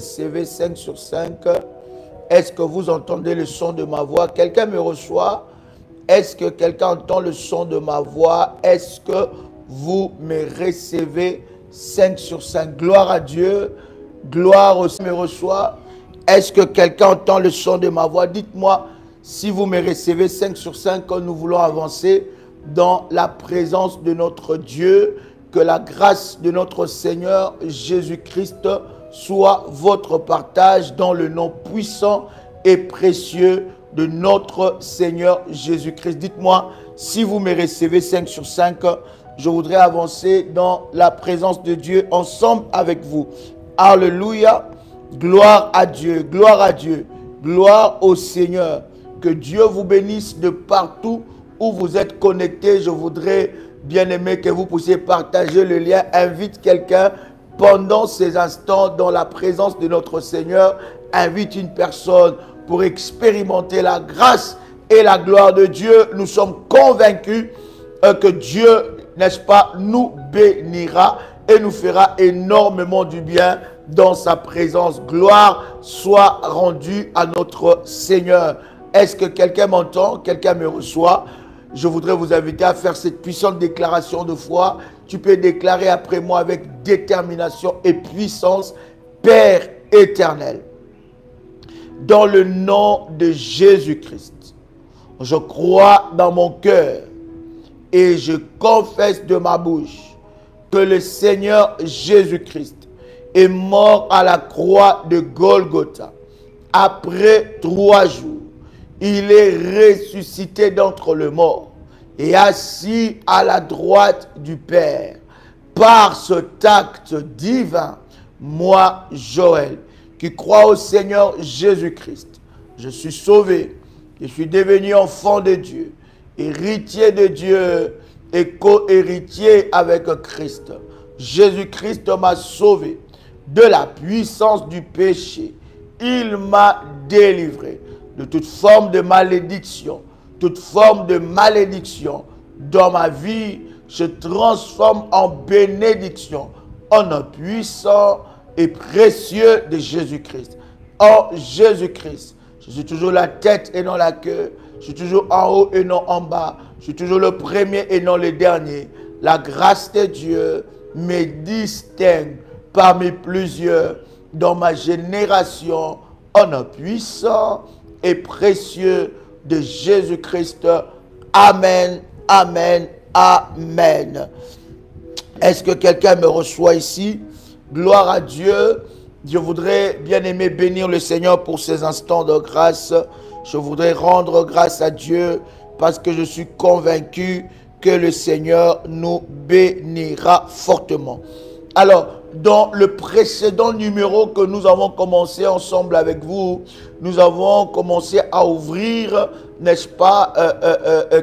CV 5 sur 5. Est-ce que vous entendez le son de ma voix? Quelqu'un me reçoit? Est-ce que quelqu'un entend le son de ma voix? Est-ce que vous me recevez 5 sur 5? Gloire à Dieu. Gloire aussi me reçoit. Est-ce que quelqu'un entend le son de ma voix? Dites-moi si vous me recevez 5 sur 5 quand nous voulons avancer dans la présence de notre Dieu. Que la grâce de notre Seigneur Jésus-Christ soit votre partage dans le nom puissant et précieux de notre Seigneur Jésus-Christ. Dites-moi si vous me recevez 5 sur 5. Je voudrais avancer dans la présence de Dieu ensemble avec vous. Alléluia. Gloire à Dieu. Gloire à Dieu. Gloire au Seigneur. Que Dieu vous bénisse de partout où vous êtes connectés. Je voudrais bien aimé que vous puissiez partager le lien. Invite quelqu'un pendant ces instants dans la présence de notre Seigneur. Invite une personne pour expérimenter la grâce et la gloire de Dieu. Nous sommes convaincus que Dieu, n'est-ce pas, nous bénira et nous fera énormément du bien dans sa présence. Gloire soit rendue à notre Seigneur. Est-ce que quelqu'un m'entend? Quelqu'un me reçoit? Je voudrais vous inviter à faire cette puissante déclaration de foi. Tu peux déclarer après moi avec détermination et puissance: Père éternel, dans le nom de Jésus-Christ, je crois dans mon cœur et je confesse de ma bouche que le Seigneur Jésus-Christ est mort à la croix de Golgotha. Après 3 jours, il est ressuscité d'entre les morts et assis à la droite du Père. Par cet acte divin, moi, Joël, qui crois au Seigneur Jésus-Christ, je suis sauvé, je suis devenu enfant de Dieu, héritier de Dieu et co-héritier avec Christ. Jésus-Christ m'a sauvé de la puissance du péché. Il m'a délivré de toute forme de malédiction. Toute forme de malédiction dans ma vie se transforme en bénédiction, en nom puissant et précieux de Jésus-Christ. En Jésus-Christ, je suis toujours la tête et non la queue. Je suis toujours en haut et non en bas. Je suis toujours le premier et non le dernier. La grâce de Dieu me distingue parmi plusieurs dans ma génération, en nom puissant et précieux de Jésus-Christ. Amen, amen, amen. Est-ce que quelqu'un me reçoit ici? Gloire à Dieu. Je voudrais bien aimer bénir le Seigneur pour ces instants de grâce. Je voudrais rendre grâce à Dieu parce que je suis convaincu que le Seigneur nous bénira fortement. Alors, dans le précédent numéro que nous avons commencé ensemble avec vous, nous avons commencé à ouvrir, n'est-ce pas,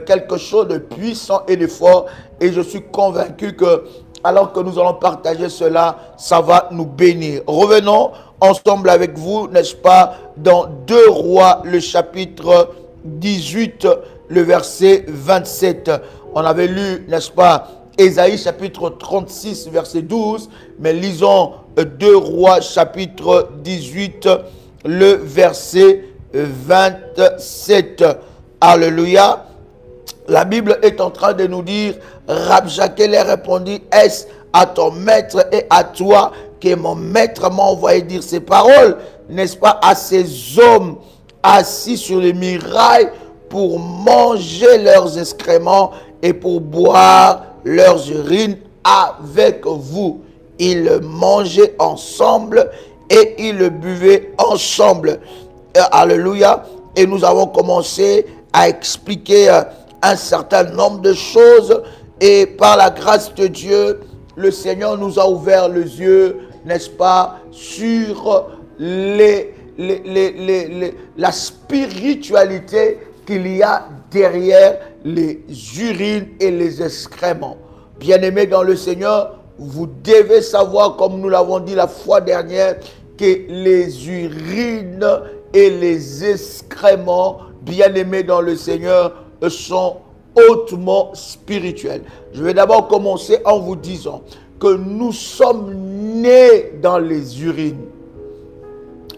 quelque chose de puissant et de fort. Et je suis convaincu que, alors que nous allons partager cela, ça va nous bénir. Revenons ensemble avec vous, n'est-ce pas, dans 2 Rois, le chapitre 18, le verset 27. On avait lu, n'est-ce pas, Ésaïe chapitre 36, verset 12, mais lisons 2 Rois chapitre 18, le verset 27. Alléluia. La Bible est en train de nous dire, Rabjaké leur répondit, est-ce à ton maître et à toi que mon maître m'a envoyé dire ces paroles? N'est-ce pas à ces hommes assis sur les murailles pour manger leurs excréments et pour boire leurs urines avec vous? Ils mangeaient ensemble et ils le buvaient ensemble. Alléluia. Et nous avons commencé à expliquer un certain nombre de choses. Et par la grâce de Dieu, le Seigneur nous a ouvert les yeux, n'est-ce pas, sur la spiritualité qu'il y a derrière les urines et les excréments. Bien-aimés dans le Seigneur, vous devez savoir, comme nous l'avons dit la fois dernière, que les urines et les excréments, bien-aimés dans le Seigneur, sont hautement spirituels. Je vais d'abord commencer en vous disant que nous sommes nés dans les urines.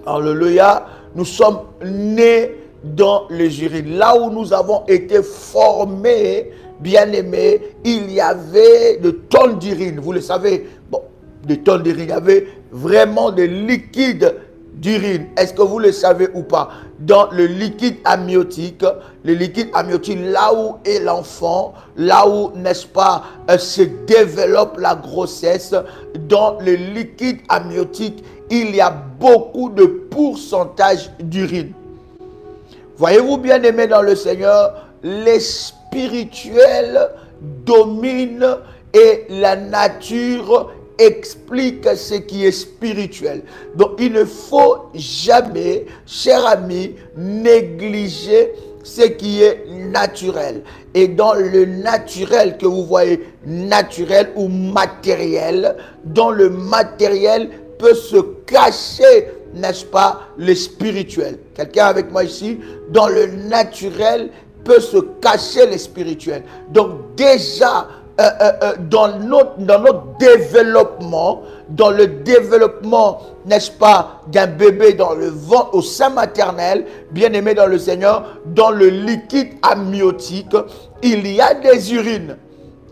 Alléluia. Nous sommes nés dans les urines. Là où nous avons été formés, bien-aimés, il y avait de tonnes d'urine. Vous le savez, bon, de tonnes d'urine. Il y avait vraiment des liquides d'urine. Est-ce que vous le savez ou pas? Dans le liquide amniotique, là où est l'enfant, là où, n'est-ce pas, se développe la grossesse, dans le liquide amniotique, il y a beaucoup de pourcentage d'urine. Voyez-vous, bien aimé dans le Seigneur, les spirituels dominent et la nature explique ce qui est spirituel. Donc il ne faut jamais, cher ami, négliger ce qui est naturel. Et dans le naturel que vous voyez, naturel ou matériel, dans le matériel peut se cacher, n'est-ce pas, le spirituel. Quelqu'un avec moi ici? Dans le naturel peut se cacher le spirituel. Donc déjà, dans notre développement, dans le développement, n'est-ce pas, d'un bébé dans le ventre, au sein maternel, bien aimé dans le Seigneur, dans le liquide amniotique, il y a des urines.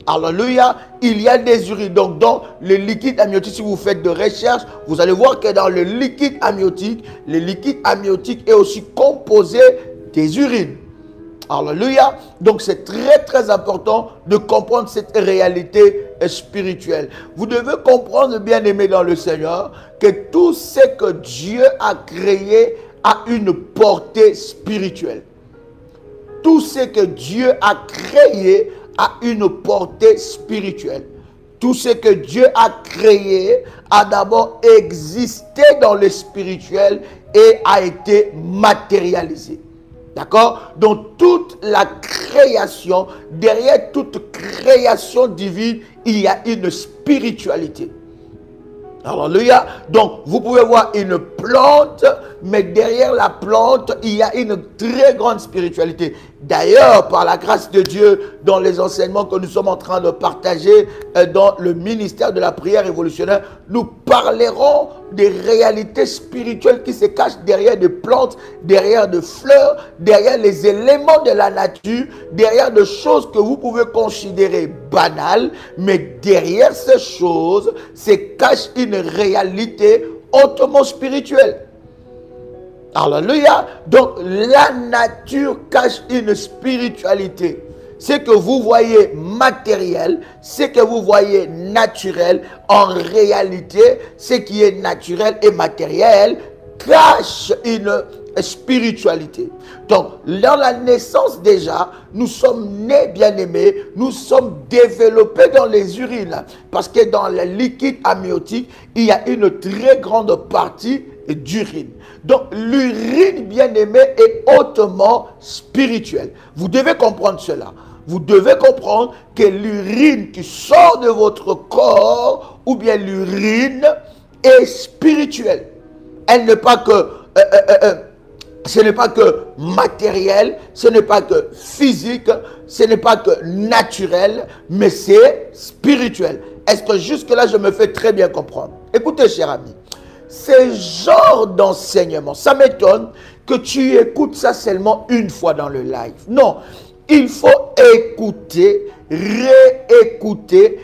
Alléluia, il y a des urines. Donc, dans le liquide amniotique, si vous faites de recherche, vous allez voir que dans le liquide amniotique est aussi composé des urines. Alléluia. Donc, c'est très, très important de comprendre cette réalité spirituelle. Vous devez comprendre, bien aimé dans le Seigneur, que tout ce que Dieu a créé a une portée spirituelle. Tout ce que Dieu a créé a une portée spirituelle. Tout ce que Dieu a créé a d'abord existé dans le spirituel et a été matérialisé. D'accord? Donc toute la création, derrière toute création divine, il y a une spiritualité. Alléluia. Donc, vous pouvez voir une plante, mais derrière la plante, il y a une très grande spiritualité. D'ailleurs, par la grâce de Dieu, dans les enseignements que nous sommes en train de partager dans le ministère de la prière révolutionnaire, nous parlerons des réalités spirituelles qui se cachent derrière des plantes, derrière des fleurs, derrière les éléments de la nature, derrière des choses que vous pouvez considérer banales, mais derrière ces choses se cache une réalité hautement spirituelle. Alléluia. Donc la nature cache une spiritualité. Ce que vous voyez matériel, ce que vous voyez naturel, en réalité, ce qui est naturel et matériel cache une spiritualité. Donc, dans la naissance déjà, nous sommes nés, bien-aimés, nous sommes développés dans les urines. Parce que dans le liquide amniotique, il y a une très grande partie d'urine. Donc, l'urine, bien-aimé, est hautement spirituelle. Vous devez comprendre cela. Vous devez comprendre que l'urine qui sort de votre corps, ou bien l'urine, est spirituelle. Elle n'est pas que... ce n'est pas que matériel, ce n'est pas que physique, ce n'est pas que naturel, mais c'est spirituel. Est-ce que jusque-là, je me fais très bien comprendre? Écoutez, cher ami, ce genre d'enseignement, ça m'étonne que tu écoutes ça seulement une fois dans le live. Non, il faut écouter, réécouter,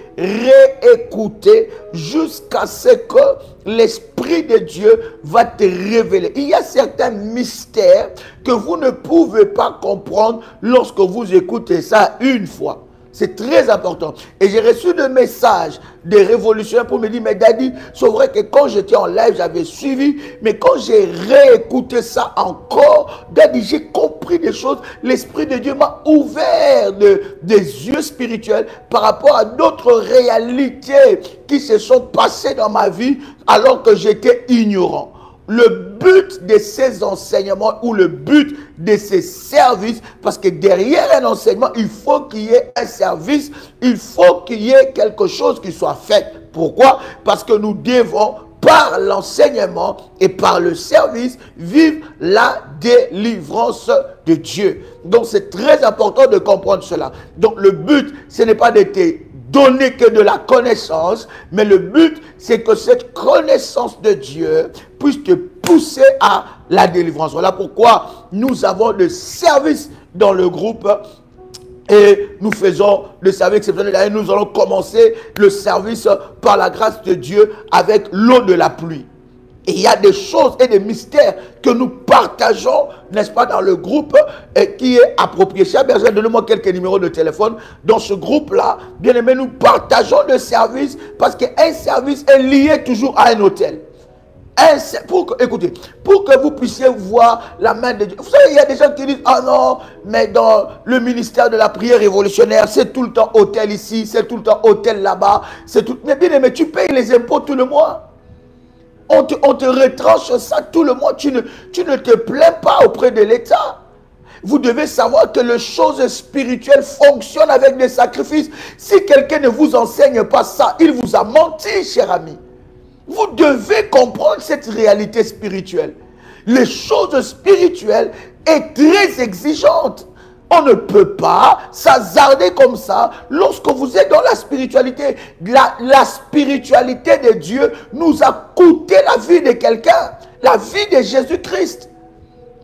jusqu'à ce que l'Esprit de Dieu va te révéler. Il y a certains mystères que vous ne pouvez pas comprendre lorsque vous écoutez ça une fois. C'est très important. Et j'ai reçu des messages des révolutionnaires pour me dire, mais Daddy, c'est vrai que quand j'étais en live, j'avais suivi, mais quand j'ai réécouté ça encore, Daddy, j'ai compris des choses. L'Esprit de Dieu m'a ouvert des yeux spirituels par rapport à d'autres réalités qui se sont passées dans ma vie alors que j'étais ignorant. Le but de ces enseignements ou le but de ces services, parce que derrière un enseignement, il faut qu'il y ait un service, il faut qu'il y ait quelque chose qui soit fait. Pourquoi? Parce que nous devons, par l'enseignement et par le service, vivre la délivrance de Dieu. Donc c'est très important de comprendre cela. Donc le but, ce n'est pas de te donner que de la connaissance, mais le but, c'est que cette connaissance de Dieu puisse te pousser à la délivrance. Voilà pourquoi nous avons des services dans le groupe et nous faisons le service exceptionnel. D'ailleurs, nous allons commencer le service par la grâce de Dieu avec l'eau de la pluie. Et il y a des choses et des mystères que nous partageons, n'est-ce pas, dans le groupe qui est approprié. Cher berger, donnez-moi quelques numéros de téléphone. Dans ce groupe-là, bien aimé, nous partageons le service parce qu'un service est lié toujours à un hôtel. Écoutez, pour que vous puissiez voir la main de Dieu. Vous savez, il y a des gens qui disent, ah non, mais dans le ministère de la prière révolutionnaire, c'est tout le temps hôtel ici, c'est tout le temps hôtel là-bas. Mais bien aimé, tu payes les impôts tout le mois. On te retranche ça tout le mois. Tu ne te plains pas auprès de l'État. Vous devez savoir que les choses spirituelles fonctionnent avec des sacrifices. Si quelqu'un ne vous enseigne pas ça, il vous a menti, cher ami. Vous devez comprendre cette réalité spirituelle. Les choses spirituelles sont très exigeantes. On ne peut pas s'hasarder comme ça lorsque vous êtes dans la spiritualité. La spiritualité de Dieu nous a coûté la vie de quelqu'un, la vie de Jésus-Christ.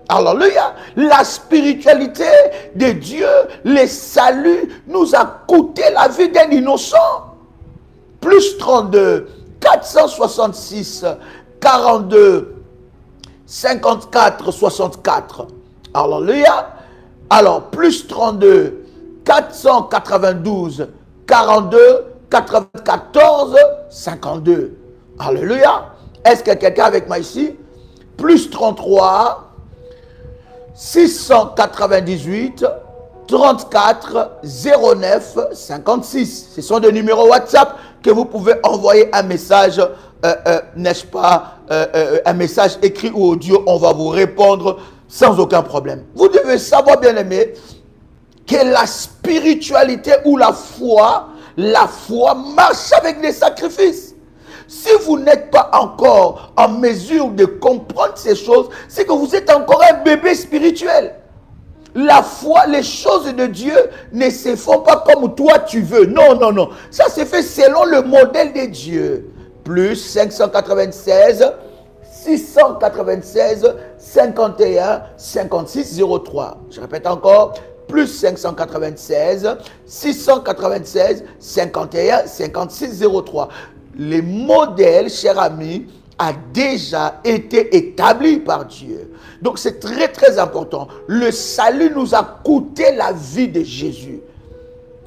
Alléluia. La spiritualité de Dieu, le salut, nous a coûté la vie d'un innocent. Plus 32, 466, 42, 54, 64. Alléluia. Alors, plus 32, 492, 42, 94, 52. Alléluia. Est-ce que quelqu'un avec moi ici? Plus 33, 698, 34, 09, 56. Ce sont des numéros WhatsApp que vous pouvez envoyer un message, n'est-ce pas, un message écrit ou audio. On va vous répondre sans aucun problème. Vous devez savoir, bien aimé, que la spiritualité ou la foi marche avec des sacrifices. Si vous n'êtes pas encore en mesure de comprendre ces choses, c'est que vous êtes encore un bébé spirituel. La foi, les choses de Dieu ne se font pas comme toi tu veux. Non, non, non. Ça se fait selon le modèle de Dieu. Plus 596, 696, 51, 56, 03. Je répète encore. Plus 596, 696, 51, 56, 03. Les modèles, cher ami, a déjà été établi par Dieu. Donc c'est très très important. Le salut nous a coûté la vie de Jésus.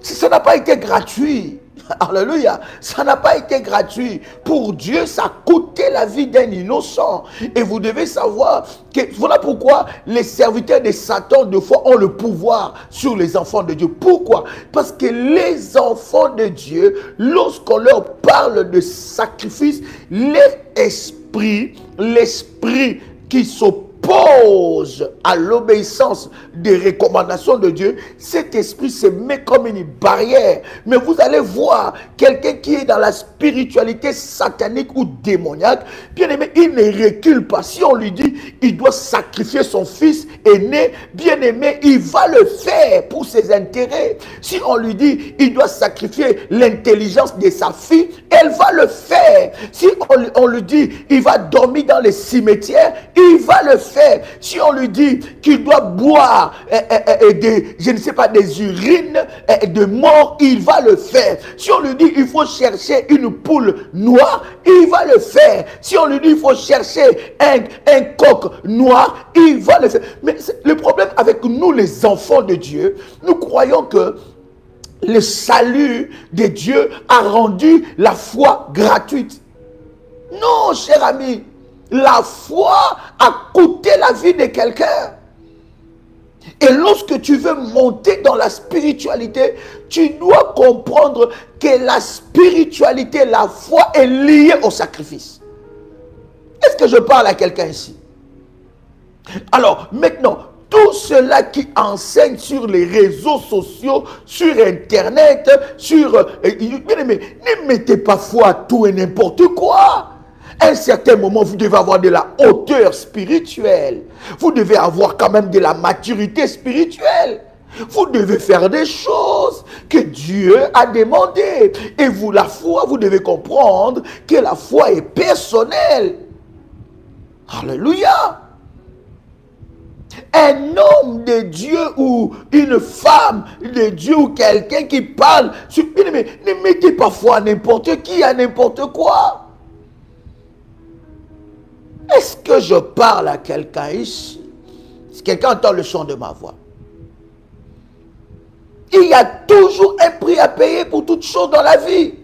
Ça n'a pas été gratuit. Alléluia. Ça n'a pas été gratuit. Pour Dieu, ça a coûté la vie d'un innocent. Et vous devez savoir que voilà pourquoi les serviteurs de Satan, de fois, ont le pouvoir sur les enfants de Dieu. Pourquoi? Parce que les enfants de Dieu, lorsqu'on leur parle de sacrifice, l'esprit qui s'oppose à l'obéissance des recommandations de Dieu, cet esprit se met comme une barrière. Mais vous allez voir, quelqu'un qui est dans la spiritualité satanique ou démoniaque, bien aimé, il ne recule pas. Si on lui dit, il doit sacrifier son fils aîné, bien aimé, il va le faire pour ses intérêts. Si on lui dit, il doit sacrifier l'intelligence de sa fille, elle va le faire. Si on lui dit, il va dormir dans les cimetières, il va le faire. Si on lui dit qu'il doit boire je ne sais pas, des urines de mort, il va le faire. Si on lui dit il faut chercher une poule noire, il va le faire. Si on lui dit il faut chercher un coq noir, il va le faire. Mais le problème avec nous, les enfants de Dieu, nous croyons que le salut de Dieu a rendu la foi gratuite. Non, cher ami. La foi a coûté la vie de quelqu'un. Et lorsque tu veux monter dans la spiritualité, tu dois comprendre que la spiritualité, la foi est liée au sacrifice. Est-ce que je parle à quelqu'un ici? Alors, maintenant, tout cela qui enseigne sur les réseaux sociaux, sur Internet, ne mettez pas foi à tout et n'importe quoi. À un certain moment, vous devez avoir de la hauteur spirituelle. Vous devez avoir quand même de la maturité spirituelle. Vous devez faire des choses que Dieu a demandées. Et vous, la foi, vous devez comprendre que la foi est personnelle. Alléluia. Un homme de Dieu ou une femme de Dieu ou quelqu'un qui parle, ne mettez pas foi à n'importe qui, à n'importe quoi. Est-ce que je parle à quelqu'un ici? Si quelqu'un entend le son de ma voix. Il y a toujours un prix à payer pour toutes choses dans la vie.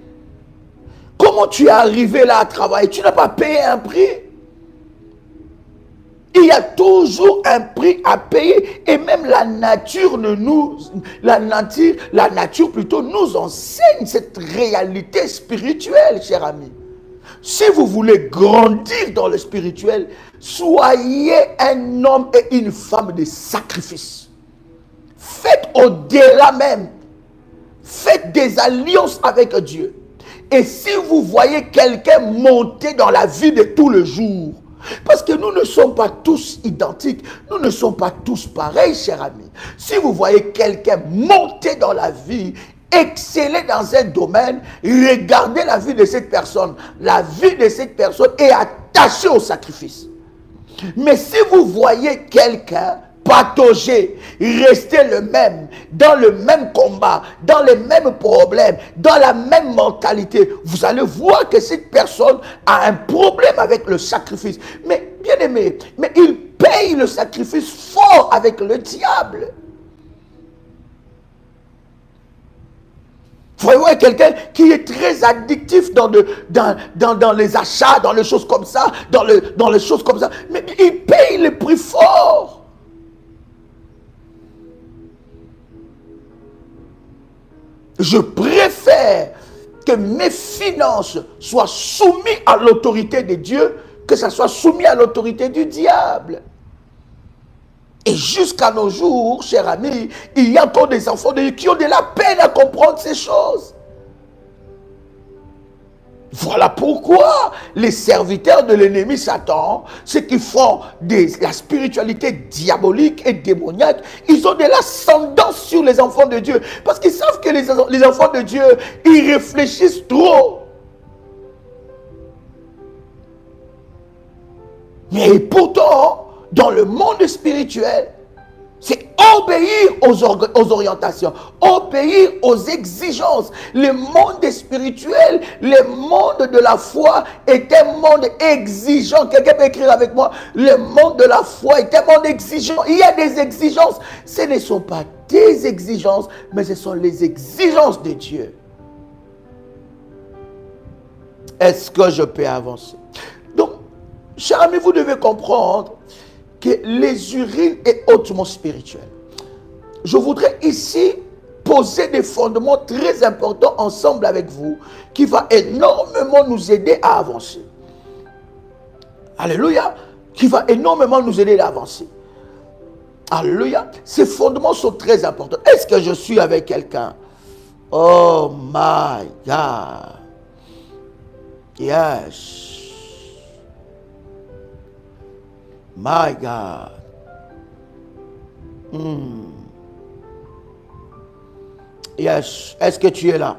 Comment tu es arrivé là à travailler? Tu n'as pas payé un prix? Il y a toujours un prix à payer. Et même la nature la nature plutôt nous enseigne cette réalité spirituelle, cher ami. Si vous voulez grandir dans le spirituel, soyez un homme et une femme de sacrifice. Faites au-delà même. Faites des alliances avec Dieu. Et si vous voyez quelqu'un monter dans la vie de tous les jours, parce que nous ne sommes pas tous identiques, nous ne sommes pas tous pareils, chers amis. Si vous voyez quelqu'un monter dans la vie, exceller dans un domaine, regardez la vie de cette personne. La vie de cette personne est attachée au sacrifice. Mais si vous voyez quelqu'un patauger, rester le même, dans le même combat, dans les mêmes problèmes, dans la même mentalité, vous allez voir que cette personne a un problème avec le sacrifice. Mais bien aimé, mais il paye le sacrifice fort avec le diable. Vous voyez quelqu'un qui est très addictif dans les achats, dans les choses comme ça, dans les choses comme ça, mais il paye le prix fort. Je préfère que mes finances soient soumises à l'autorité de Dieu que ça soit soumis à l'autorité du diable. Et jusqu'à nos jours, chers amis, il y a encore des enfants de Dieu qui ont de la peine à comprendre ces choses. Voilà pourquoi les serviteurs de l'ennemi Satan, ceux qui font la spiritualité diabolique et démoniaque, ils ont de l'ascendance sur les enfants de Dieu. Parce qu'ils savent que les enfants de Dieu, ils réfléchissent trop. Mais pourtant, dans le monde spirituel, c'est obéir aux orientations, obéir aux exigences. Le monde spirituel, le monde de la foi est un monde exigeant. Quelqu'un peut écrire avec moi, le monde de la foi est un monde exigeant. Il y a des exigences. Ce ne sont pas des exigences, mais ce sont les exigences de Dieu. Est-ce que je peux avancer? Donc, chers amis, vous devez comprendre que les urines est hautement spirituel. Je voudrais ici poser des fondements très importants ensemble avec vous qui va énormément nous aider à avancer. Alléluia. Qui va énormément nous aider à avancer. Alléluia. Ces fondements sont très importants. Est-ce que je suis avec quelqu'un? Oh my God. Yes. My God. Yes. Est-ce que tu es là?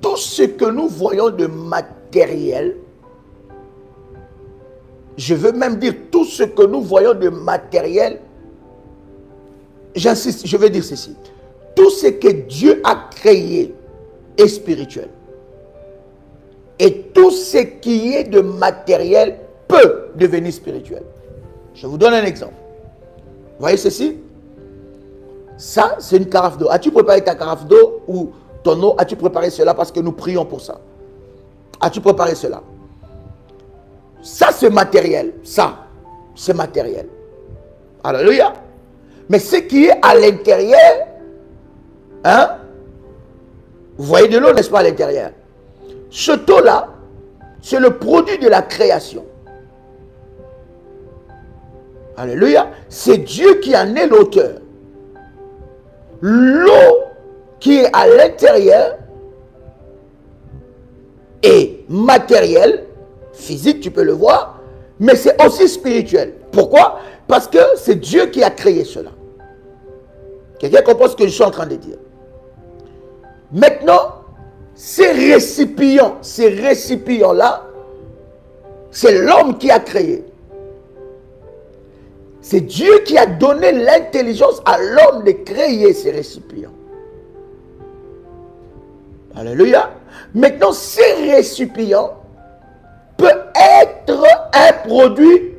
Tout ce que nous voyons de matériel, je veux même dire tout ce que nous voyons de matériel, j'insiste, je vais dire ceci. Tout ce que Dieu a créé est spirituel. Et tout ce qui est de matériel peut devenir spirituel. Je vous donne un exemple. Vous voyez ceci? Ça, c'est une carafe d'eau. As-tu préparé ta carafe d'eau ou ton eau? As-tu préparé cela parce que nous prions pour ça? As-tu préparé cela? Ça, c'est matériel. Ça, c'est matériel. Alléluia. Mais ce qui est à l'intérieur, hein? Vous voyez de l'eau, n'est-ce pas, à l'intérieur? Ce eau-là, c'est le produit de la création. Alléluia. C'est Dieu qui en est l'auteur. L'eau qui est à l'intérieur est matérielle, physique, tu peux le voir, mais c'est aussi spirituel. Pourquoi? Parce que c'est Dieu qui a créé cela. Quelqu'un comprend ce que je suis en train de dire? Maintenant, ces récipients-là, c'est l'homme qui a créé. C'est Dieu qui a donné l'intelligence à l'homme de créer ces récipients. Alléluia. Maintenant, ces récipients peuvent être un produit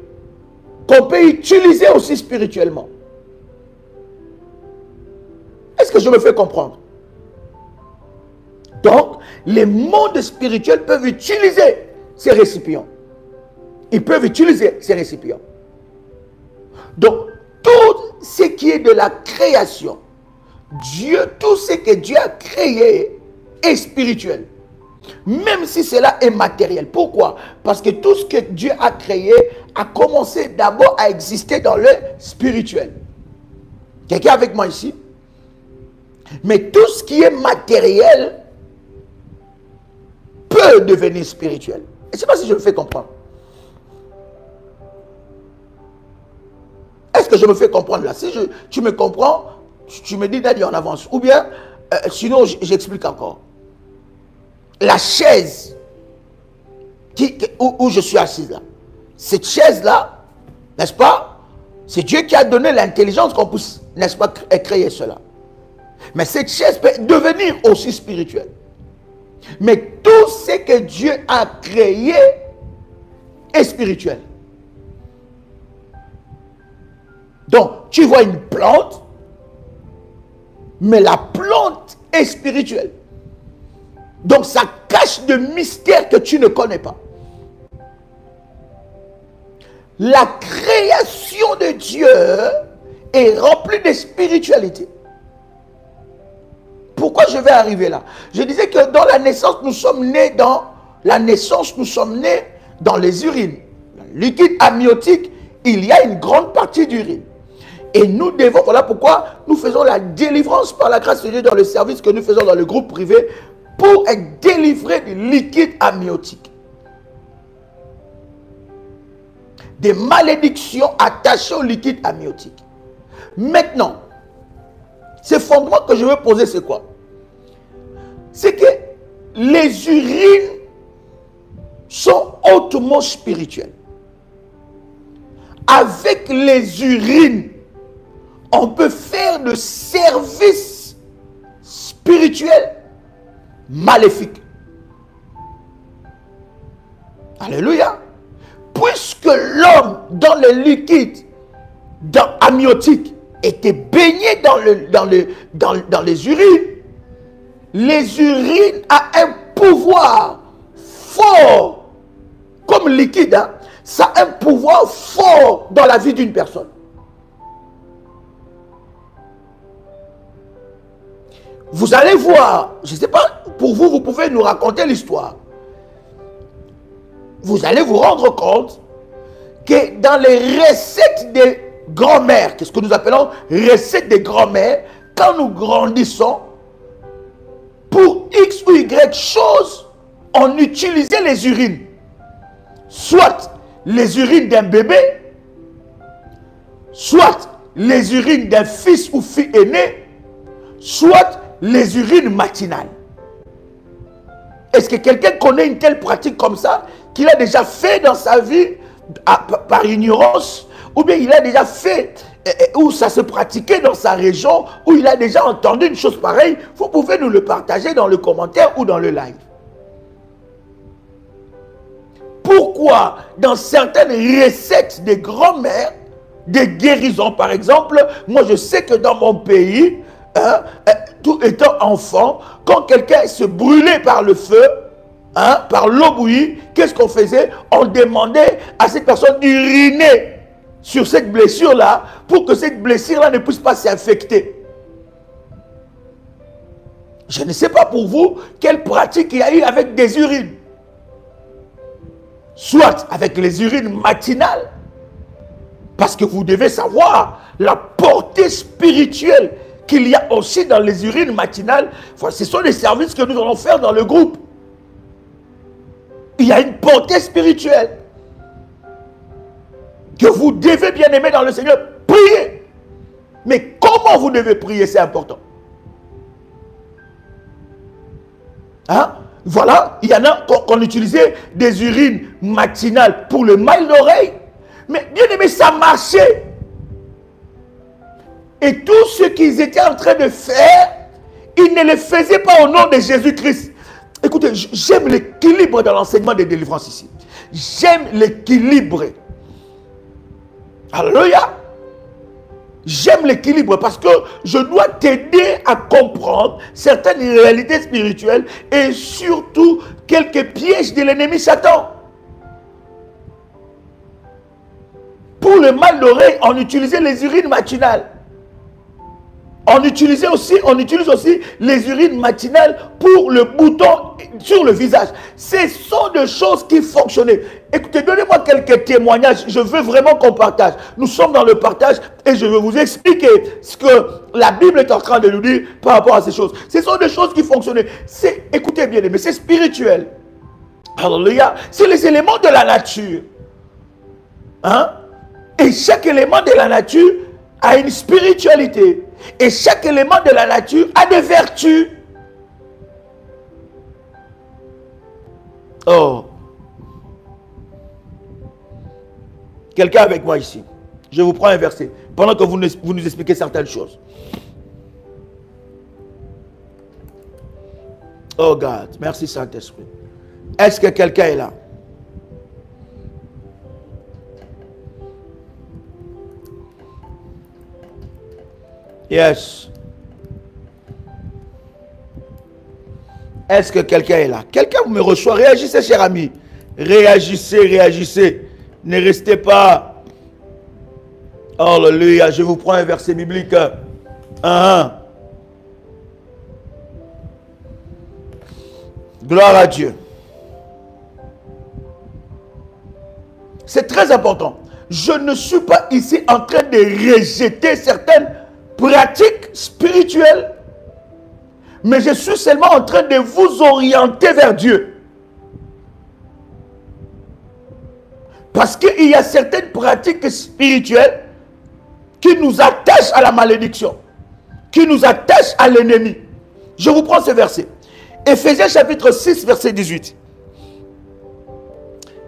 qu'on peut utiliser aussi spirituellement. Est-ce que je me fais comprendre? Donc, les mondes spirituels peuvent utiliser ces récipients. Ils peuvent utiliser ces récipients. Donc, tout ce qui est de la création, Dieu, tout ce que Dieu a créé est spirituel. Même si cela est matériel. Pourquoi? Parce que tout ce que Dieu a créé a commencé d'abord à exister dans le spirituel. Quelqu'un avec moi ici? Mais tout ce qui est matériel peut devenir spirituel. Je ne sais pas si je me fais comprendre. Est-ce que je me fais comprendre là? Si tu me comprends, tu me dis d'aller en avance. Ou bien, sinon j'explique encore. La chaise où je suis assise là. Cette chaise-là, n'est-ce pas? C'est Dieu qui a donné l'intelligence qu'on puisse, n'est-ce pas, créer cela. Mais cette chaise peut devenir aussi spirituelle. Mais tout ce que Dieu a créé est spirituel. Donc, tu vois une plante, mais la plante est spirituelle. Donc, ça cache de mystères que tu ne connais pas. La création de Dieu est remplie de spiritualité. Pourquoi je vais arriver là? Je disais que dans la naissance, nous sommes nés dans les urines. Le liquide amniotique, il y a une grande partie d'urine. Et nous devons, voilà pourquoi nous faisons la délivrance par la grâce de Dieu dans le service que nous faisons dans le groupe privé pour être délivrés du liquide amniotique. Des malédictions attachées au liquide amniotique. Maintenant, ce fondement que je veux poser, c'est quoi? C'est que les urines sont hautement spirituelles. Avec les urines, on peut faire de services spirituels maléfiques. Alléluia. Puisque l'homme, dans le liquide amniotique, était baigné dans les urines ont un pouvoir fort, comme liquide, hein, ça a un pouvoir fort dans la vie d'une personne. Vous allez voir, je ne sais pas, pour vous, vous pouvez nous raconter l'histoire. Vous allez vous rendre compte que dans les recettes des grand-mères, qu'est-ce que nous appelons recettes des grand-mères, quand nous grandissons, pour X ou Y chose, on utilisait les urines. Soit les urines d'un bébé, soit les urines d'un fils ou fille aînée, soit les urines matinales. Est-ce que quelqu'un connaît une telle pratique comme ça, qu'il a déjà fait dans sa vie par ignorance, ou bien il a déjà fait, où ça se pratiquait dans sa région, où il a déjà entendu une chose pareille? Vous pouvez nous le partager dans le commentaire ou dans le live. Pourquoi dans certaines recettes des grands-mères, des guérisons par exemple, moi je sais que dans mon pays, tout étant enfant, quand quelqu'un se brûlait par le feu, par l'eau bouillie, qu'est-ce qu'on faisait? On demandait à cette personne d'uriner sur cette blessure-là pour que cette blessure-là ne puisse pas s'infecter. Je ne sais pas pour vous quelle pratique il y a eu avec des urines. Soit avec les urines matinales, parce que vous devez savoir la portée spirituelle qu'il y a aussi dans les urines matinales. Ce sont les services que nous allons faire dans le groupe. Il y a une portée spirituelle que vous devez bien aimer dans le Seigneur. Priez. Mais comment vous devez prier, c'est important. Hein? Voilà, il y en a qu'on utilisait des urines matinales pour le mal d'oreille. Mais bien aimé, ça marchait. Et tout ce qu'ils étaient en train de faire, ils ne le faisaient pas au nom de Jésus-Christ. Écoutez, j'aime l'équilibre dans l'enseignement des délivrances ici. J'aime l'équilibre. Alléluia. J'aime l'équilibre parce que je dois t'aider à comprendre certaines réalités spirituelles et surtout quelques pièges de l'ennemi Satan. Pour le mal d'oreille, on utilisait les urines matinales. On utilise aussi les urines matinales pour le bouton sur le visage. Ce sont des choses qui fonctionnaient. Écoutez, donnez-moi quelques témoignages. Je veux vraiment qu'on partage. Nous sommes dans le partage et je vais vous expliquer ce que la Bible est en train de nous dire par rapport à ces choses. Ce sont des choses qui fonctionnaient. Écoutez bien, mais c'est spirituel. Alléluia. C'est les éléments de la nature. Hein? Et chaque élément de la nature a une spiritualité. Et chaque élément de la nature a des vertus. Oh. Quelqu'un avec moi ici. Je vous prends un verset. Pendant que vous nous expliquez certaines choses. Oh God. Merci Saint-Esprit. Est-ce que quelqu'un est là? Yes. Est-ce que quelqu'un est là? Quelqu'un me reçoit? Réagissez, cher ami. Réagissez, réagissez. Ne restez pas. Alléluia. Je vous prends un verset biblique. Gloire à Dieu. C'est très important. Je ne suis pas ici en train de rejeter certaines pratiques spirituelles, mais je suis seulement en train de vous orienter vers Dieu. Parce qu'il y a certaines pratiques spirituelles qui nous attachent à la malédiction, qui nous attachent à l'ennemi. Je vous prends ce verset. Éphésiens chapitre 6, verset 18.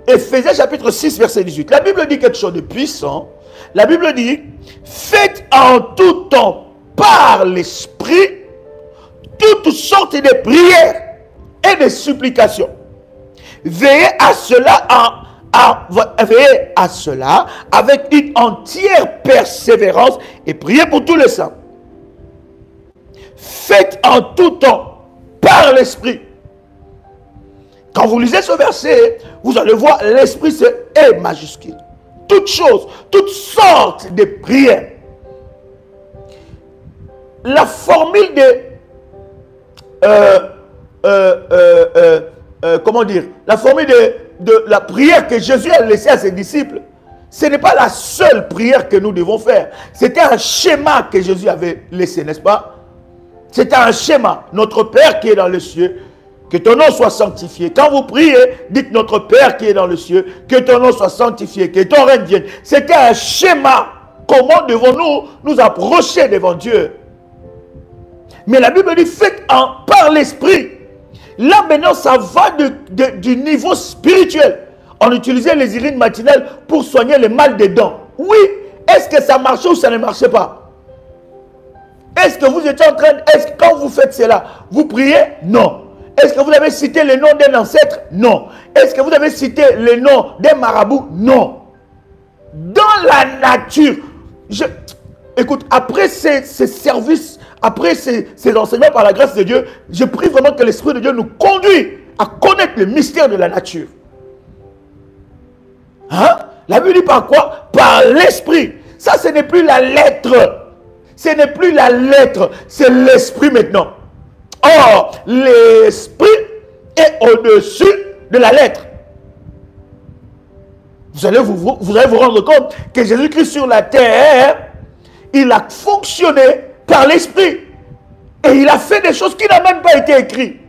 Éphésiens chapitre 6, verset 18. La Bible dit quelque chose de puissant. La Bible dit, faites en tout temps par l'Esprit toutes sortes de prières et de supplications. Veillez à cela avec une entière persévérance et priez pour tous les saints. Faites en tout temps par l'Esprit. Quand vous lisez ce verset, vous allez voir l'Esprit c'est E majuscule. Toutes choses, toutes sortes de prières. La formule comment dire, la formule de la prière que Jésus a laissée à ses disciples, ce n'est pas la seule prière que nous devons faire. C'était un schéma que Jésus avait laissé, n'est-ce pas? C'était un schéma. Notre Père qui est dans les cieux, que ton nom soit sanctifié. Quand vous priez, dites notre Père qui est dans le ciel, que ton nom soit sanctifié, que ton règne vienne. C'était un schéma. Comment devons-nous nous approcher devant Dieu? Mais la Bible dit, faites par l'Esprit. Là maintenant, ça va du niveau spirituel. On utilisait les urines matinales pour soigner le mal des dents. Oui, est-ce que ça marchait ou ça ne marchait pas? Est-ce que vous étiez en train, est-ce que quand vous faites cela, vous priez? Non. Est-ce que vous avez cité le nom d'un ancêtre? Non. Est-ce que vous avez cité le nom d'un marabout? Non. Dans la nature, écoute, après ces services, après ces enseignements par la grâce de Dieu, je prie vraiment que l'Esprit de Dieu nous conduise à connaître le mystère de la nature. Hein? La Bible dit par quoi? Par l'Esprit. Ça, ce n'est plus la lettre. Ce n'est plus la lettre, c'est l'Esprit maintenant. Or, l'Esprit est au-dessus de la lettre. Vous allez vous rendre compte que Jésus-Christ sur la terre, il a fonctionné par l'Esprit. Et il a fait des choses qui n'ont même pas été écrites.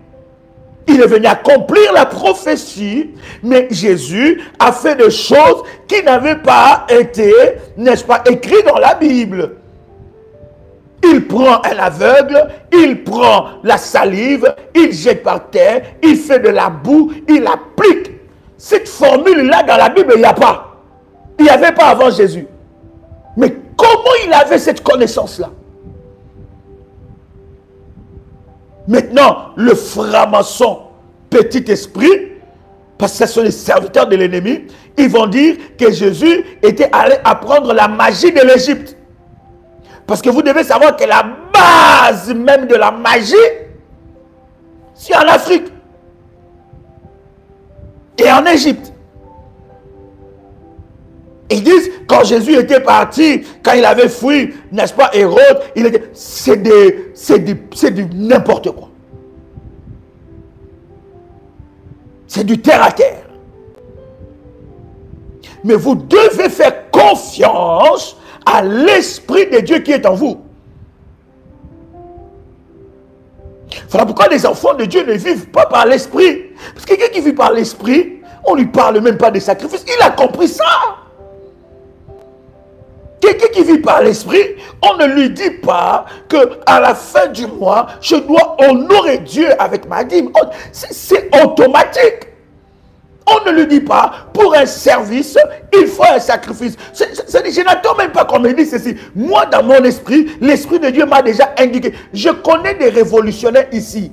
Il est venu accomplir la prophétie, mais Jésus a fait des choses qui n'avaient pas été, n'est-ce pas, écrites dans la Bible. Il prend un aveugle, il prend la salive, il jette par terre, il fait de la boue, il applique. Cette formule-là dans la Bible, il n'y a pas. Il n'y avait pas avant Jésus. Mais comment il avait cette connaissance-là? Maintenant, le franc-maçon, petit esprit, parce que ce sont les serviteurs de l'ennemi, ils vont dire que Jésus était allé apprendre la magie de l'Égypte. Parce que vous devez savoir que la base même de la magie, c'est en Afrique. Et en Égypte. Ils disent, quand Jésus était parti, quand il avait fui, n'est-ce pas, Hérode, c'est du n'importe quoi. C'est du terre à terre. Mais vous devez faire confiance à l'Esprit de Dieu qui est en vous. Voilà pourquoi les enfants de Dieu ne vivent pas par l'Esprit. Parce que quelqu'un qui vit par l'Esprit, on ne lui parle même pas des sacrifices. Il a compris ça. Quelqu'un qui vit par l'Esprit, on ne lui dit pas qu'à la fin du mois, je dois honorer Dieu avec ma dîme. C'est automatique. On ne lui dit pas, pour un service, il faut un sacrifice. Je n'attends même pas qu'on me dise ceci. Moi, dans mon esprit, l'Esprit de Dieu m'a déjà indiqué. Je connais des révolutionnaires ici.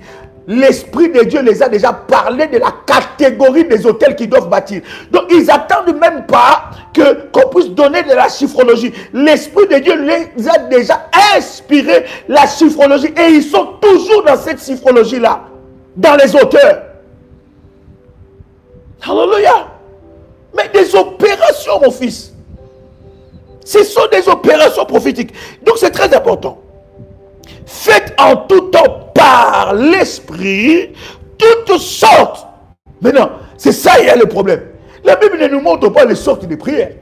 L'Esprit de Dieu les a déjà parlé de la catégorie des hôtels qu'ils doivent bâtir. Donc, ils n'attendent même pas qu'on puisse donner de la chiffrologie. L'Esprit de Dieu les a déjà inspiré la chiffrologie. Et ils sont toujours dans cette chiffrologie-là, dans les auteurs. Alléluia. Mais des opérations, mon fils. Ce sont des opérations prophétiques. Donc, c'est très important. Faites en tout temps par l'Esprit toutes sortes. Maintenant, c'est ça, il y a le problème. La Bible ne nous montre pas les sortes de prières.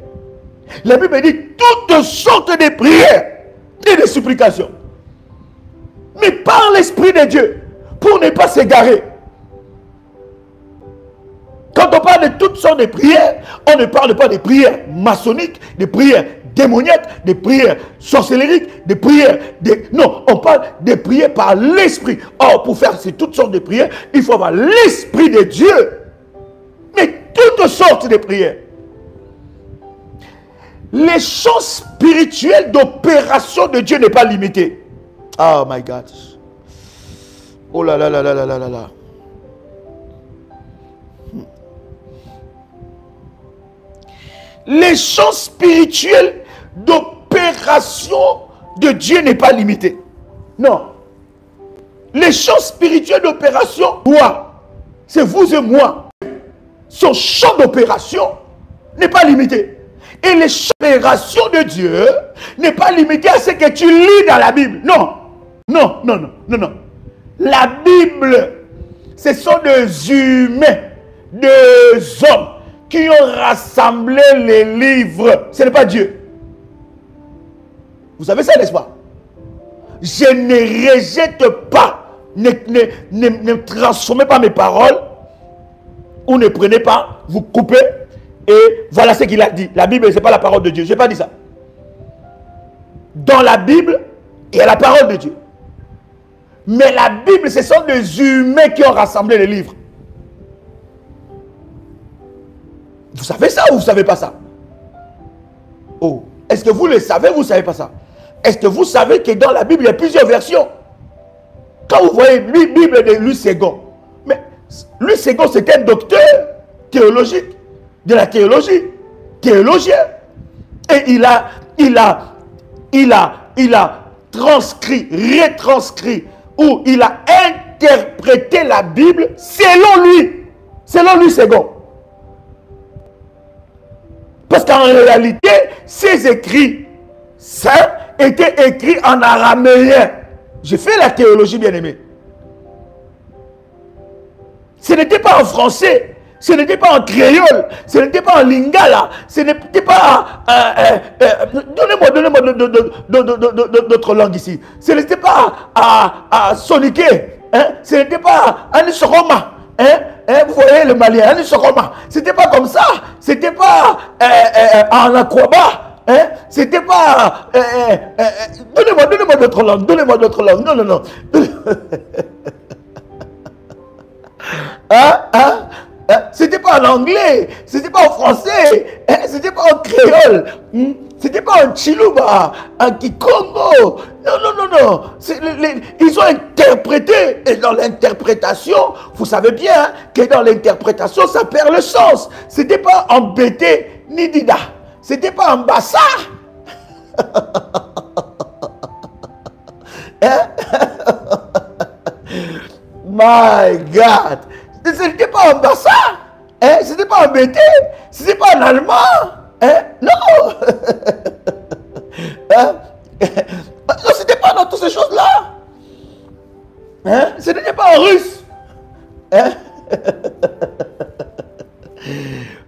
La Bible dit toutes sortes de prières et de supplications. Mais par l'Esprit de Dieu, pour ne pas s'égarer. Quand on parle de toutes sortes de prières, on ne parle pas des prières maçonniques, des prières démoniaques, des prières sorcellériques, des prières... Non, on parle des prières par l'Esprit. Or, pour faire toutes sortes de prières, il faut avoir l'Esprit de Dieu. Mais toutes sortes de prières. Les champs spirituels d'opération de Dieu n'est pas limité. Oh my God. Oh là là là là là là là là. Les champs spirituels d'opération de Dieu n'est pas limité. Non. Les champs spirituels d'opération, moi, c'est vous et moi. Son champ d'opération n'est pas limité. Et les champs d'opération de Dieu n'est pas limité à ce que tu lis dans la Bible. Non. Non, non, non, non, non. La Bible, ce sont des humains, des hommes qui ont rassemblé les livres. Ce n'est pas Dieu. Vous savez ça, n'est-ce pas? Je ne rejette pas, ne transformez pas mes paroles, ou ne prenez pas, vous coupez, et voilà ce qu'il a dit. La Bible, ce n'est pas la parole de Dieu. Je n'ai pas dit ça. Dans la Bible, il y a la parole de Dieu. Mais la Bible, ce sont des humains qui ont rassemblé les livres. Vous savez ça ou vous ne savez pas ça? Oh, est-ce que vous le savez ou vous ne savez pas ça? Est-ce que vous savez que dans la Bible, il y a plusieurs versions? Quand vous voyez la Bible de Louis II, mais Louis II, c'est un docteur théologique, de la théologie, théologien. Et il a transcrit, retranscrit, ou il a interprété la Bible selon lui II. Parce qu'en réalité, ces écrits saints étaient écrits en araméen. J'ai fait la théologie, bien-aimée. Ce n'était pas en français, ce n'était pas en créole, ce n'était pas en lingala, ce n'était pas... donnez-moi d'autres langues ici. Ce n'était pas à soniquer, hein? Ce n'était pas à nisokoma, hein? Vous voyez le malien, ce n'était pas comme ça. C'était pas en aquaba, Hein? C'était pas... donnez-moi d'autres langues, donnez-moi d'autres langues. Non, non, non. Hein? Hein? C'était pas en anglais, c'était pas en français, c'était pas en créole, c'était pas en chiluba, en kikongo. Non, non, non, non. Ils ont interprété. Et dans l'interprétation, vous savez bien que dans l'interprétation, ça perd le sens. C'était pas en bété ni dida. C'était pas en bassa. Hein? My God. Ce n'était pas en bassa, hein? Ce n'était pas en BT, ce n'était pas en allemand, hein? Non. Hein? Non, ce n'était pas dans toutes ces choses-là. Hein? Ce n'était pas en russe. Hein?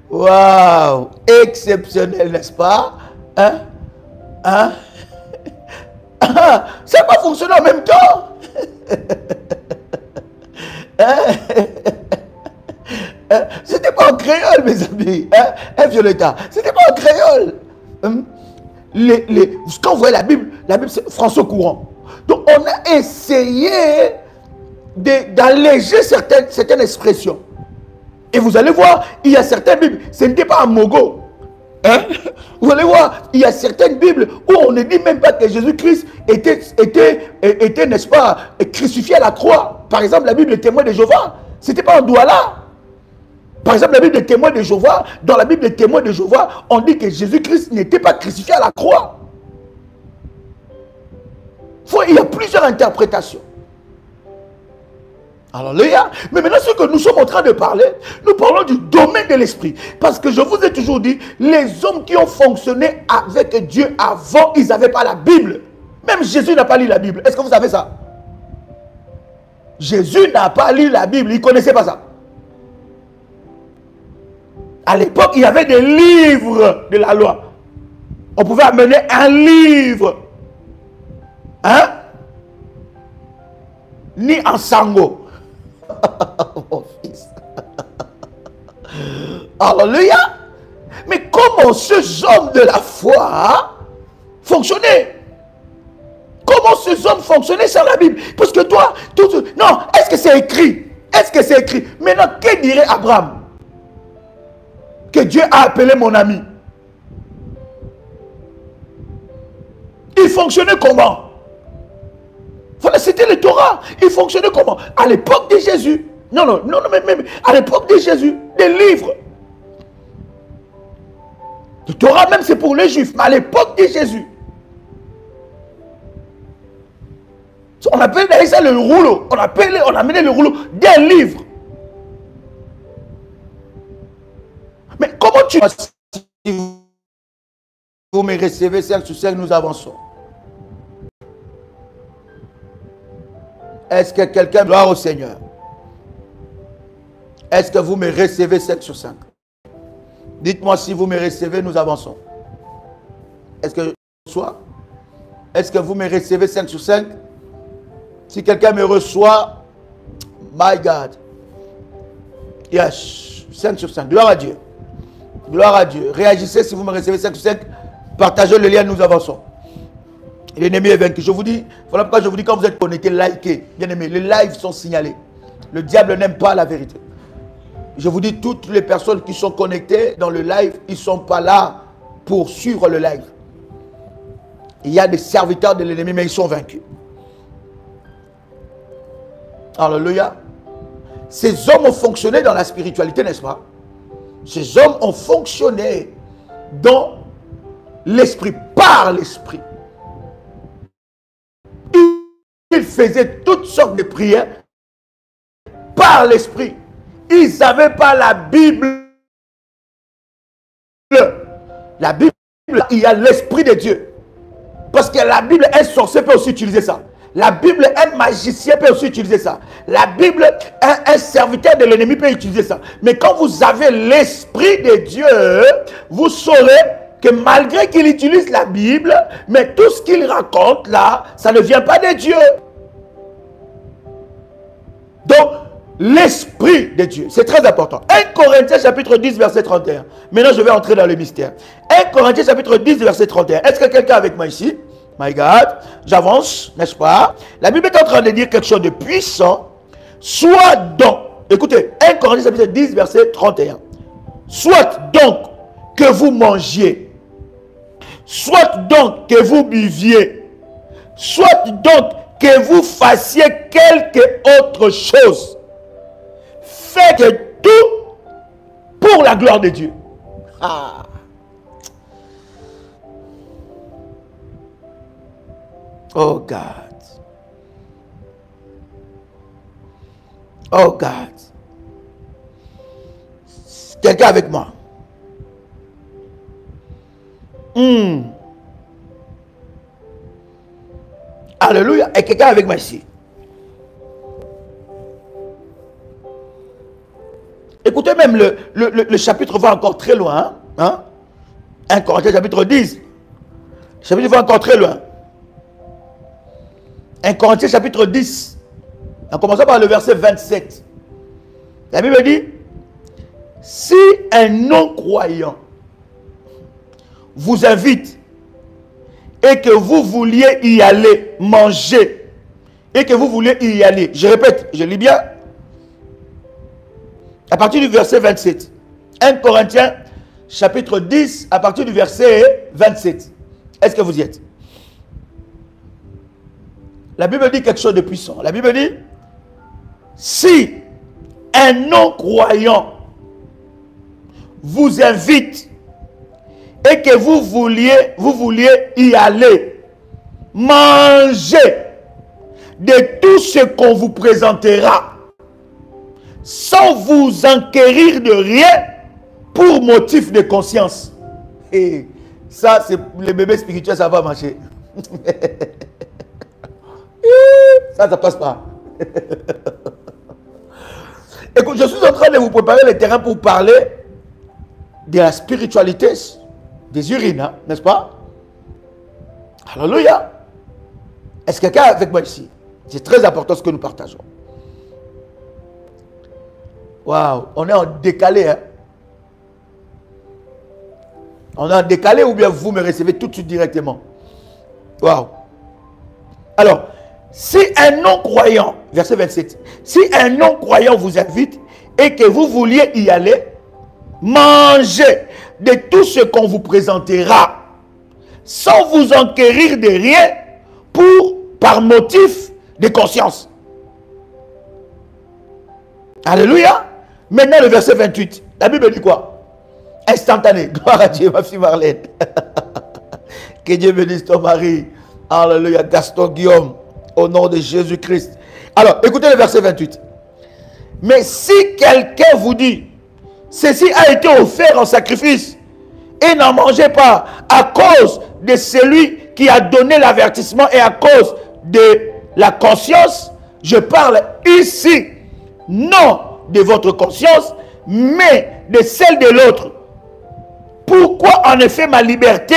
Waouh! Exceptionnel, n'est-ce pas? Hein? Hein? Ça n'a pas fonctionné en même temps. C'était pas en créole, mes amis. Violetta, c'était pas en créole. Quand vous voyez la Bible c'est français courant. Donc on a essayé d'alléger certaines expressions. Et vous allez voir, il y a certaines Bibles, ce n'était pas en mogo. Hein? Vous allez voir, il y a certaines Bibles où on ne dit même pas que Jésus-Christ était, n'est-ce pas, crucifié à la croix. Par exemple, la Bible des témoins de Jéhovah, c'était pas en Douala. Par exemple, la Bible des témoins de Jéhovah, dans la Bible des témoins de Jéhovah, on dit que Jésus-Christ n'était pas crucifié à la croix. Il y a plusieurs interprétations. Alléluia. Mais maintenant, ce que nous sommes en train de parler, nous parlons du domaine de l'esprit. Parce que je vous ai toujours dit, les hommes qui ont fonctionné avec Dieu avant, ils n'avaient pas la Bible. Même Jésus n'a pas lu la Bible. Est-ce que vous savez ça? Jésus n'a pas lu la Bible. Il ne connaissait pas ça. À l'époque, il y avait des livres de la loi. On pouvait amener un livre. Hein? Ni en sango. Mon fils. Alléluia. Mais comment ces hommes de la foi fonctionnaient? Comment ces hommes fonctionnaient sans la Bible? Parce que toi, non, est-ce que c'est écrit? Est-ce que c'est écrit? Maintenant, que dirait Abraham? Que Dieu a appelé mon ami. Il fonctionnait comment? Voilà, c'était le Torah. Il fonctionnait comment? À l'époque de Jésus. Non, mais à l'époque de Jésus, des livres. Le Torah même c'est pour les Juifs, mais à l'époque de Jésus. On appelle ça le rouleau. On a amené le rouleau d'un livre. Mais comment tu... Si vous me recevez 5 sur 5, nous avançons. Est-ce que quelqu'un gloire au Seigneur? Est-ce que vous me recevez 5 sur 5? Dites-moi si vous me recevez, nous avançons. Est-ce que je reçois? Est-ce que vous me recevez 5 sur 5? Si quelqu'un me reçoit, my God. Yes, 5 sur 5. Gloire à Dieu. Gloire à Dieu. Réagissez si vous me recevez 5 sur 5. Partagez le lien, nous avançons. L'ennemi est vaincu. Je vous dis, voilà pourquoi je vous dis, quand vous êtes connectés, likez. Bien aimé, les lives sont signalés. Le diable n'aime pas la vérité. Je vous dis, toutes les personnes qui sont connectées dans le live, ils ne sont pas là pour suivre le live. Il y a des serviteurs de l'ennemi, mais ils sont vaincus. Alléluia. Ces hommes ont fonctionné dans la spiritualité, n'est-ce pas? Ces hommes ont fonctionné dans l'esprit, par l'esprit. Ils faisaient toutes sortes de prières par l'esprit. Ils n'avaient pas la Bible. La Bible, il y a l'esprit de Dieu. Parce que la Bible, un sorcier peut aussi utiliser ça. La Bible, un magicien peut aussi utiliser ça. La Bible, un serviteur de l'ennemi peut utiliser ça. Mais quand vous avez l'esprit de Dieu, vous saurez que malgré qu'il utilise la Bible, mais tout ce qu'il raconte là, ça ne vient pas de Dieu. Donc, l'esprit de Dieu, c'est très important. 1 Corinthiens chapitre 10 verset 31. Maintenant, je vais entrer dans le mystère. 1 Corinthiens chapitre 10, verset 31. Est-ce que quelqu'un est avec moi ici? My God, j'avance, n'est-ce pas? La Bible est en train de dire quelque chose de puissant. Soit donc, écoutez, 1 Corinthiens chapitre 10, verset 31. Soit donc que vous mangiez, soit donc que vous buviez, soit donc que vous fassiez quelque autre chose. Faites tout pour la gloire de Dieu. Ah. Oh God. Oh God. Quelqu'un avec moi? Alléluia. Et quelqu'un avec moi ici? Écoutez, même le chapitre va encore très loin. Hein? 1 Corinthiens chapitre 10. Le chapitre va encore très loin. 1 Corinthiens chapitre 10. En commençant par le verset 27. La Bible dit, si un non-croyant vous invite et que vous vouliez y aller manger, et que vous vouliez y aller, je répète, je lis bien, à partir du verset 27. 1 Corinthiens chapitre 10, à partir du verset 27. Est-ce que vous y êtes? La Bible dit quelque chose de puissant. La Bible dit, si un non-croyant vous invite et que vous vouliez y aller, manger de tout ce qu'on vous présentera, sans vous enquérir de rien pour motif de conscience. Et ça, c'est les bébés spirituels, ça va marcher. Ça passe pas. Écoute, je suis en train de vous préparer le terrain pour parler de la spiritualité des urines, hein, n'est-ce pas? Alléluia. Est-ce que quelqu'un est avec moi ici? C'est très important ce que nous partageons. Waouh, on est en décalé, hein? On est en décalé ou bien vous me recevez tout de suite directement? Waouh. Alors, si un non-croyant, verset 27, si un non-croyant vous invite et que vous vouliez y aller, mangez de tout ce qu'on vous présentera, sans vous enquérir de rien par motif de conscience. Alléluia. Maintenant le verset 28, la Bible dit quoi? Instantané. Gloire à Dieu, ma fille Marlène. Que Dieu bénisse ton mari. Alléluia. Gaston Guillaume, au nom de Jésus-Christ. Alors, écoutez le verset 28. Mais si quelqu'un vous dit, ceci a été offert en sacrifice, et n'en mangez pas à cause de celui qui a donné l'avertissement et à cause de la conscience, je parle ici, non de votre conscience, mais de celle de l'autre. Pourquoi en effet ma liberté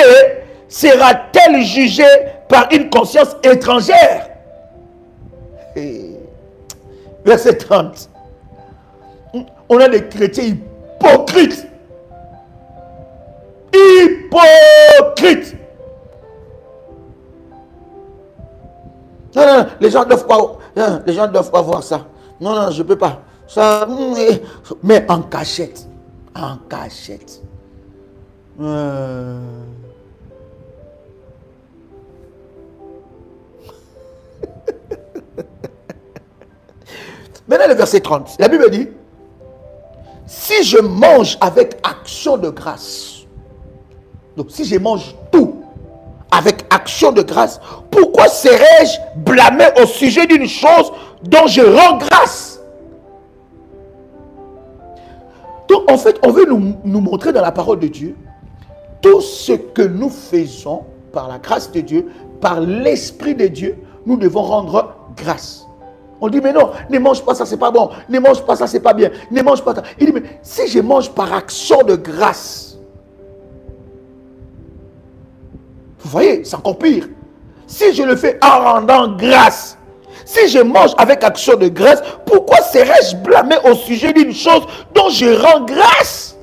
sera-t-elle jugée par une conscience étrangère? Verset 30. On a des chrétiens hypocrites. Hypocrites. Non, non, les gens ne doivent pas voir ça. Non, non, je ne peux pas. Ça, mais en cachette. En cachette. Maintenant le verset 30. La Bible dit, si je mange avec action de grâce, donc si je mange tout avec action de grâce, pourquoi serais-je blâmé au sujet d'une chose dont je rends grâce? Donc en fait, on veut nous montrer dans la parole de Dieu tout ce que nous faisons par la grâce de Dieu, par l'Esprit de Dieu, nous devons rendre grâce. On dit, mais non, ne mange pas ça, c'est pas bon. Ne mange pas ça, c'est pas bien. Ne mange pas ça. Il dit, mais si je mange par action de grâce, vous voyez, c'est encore pire. Si je le fais en rendant grâce, si je mange avec action de grâce, pourquoi serais-je blâmé au sujet d'une chose dont je rends grâce?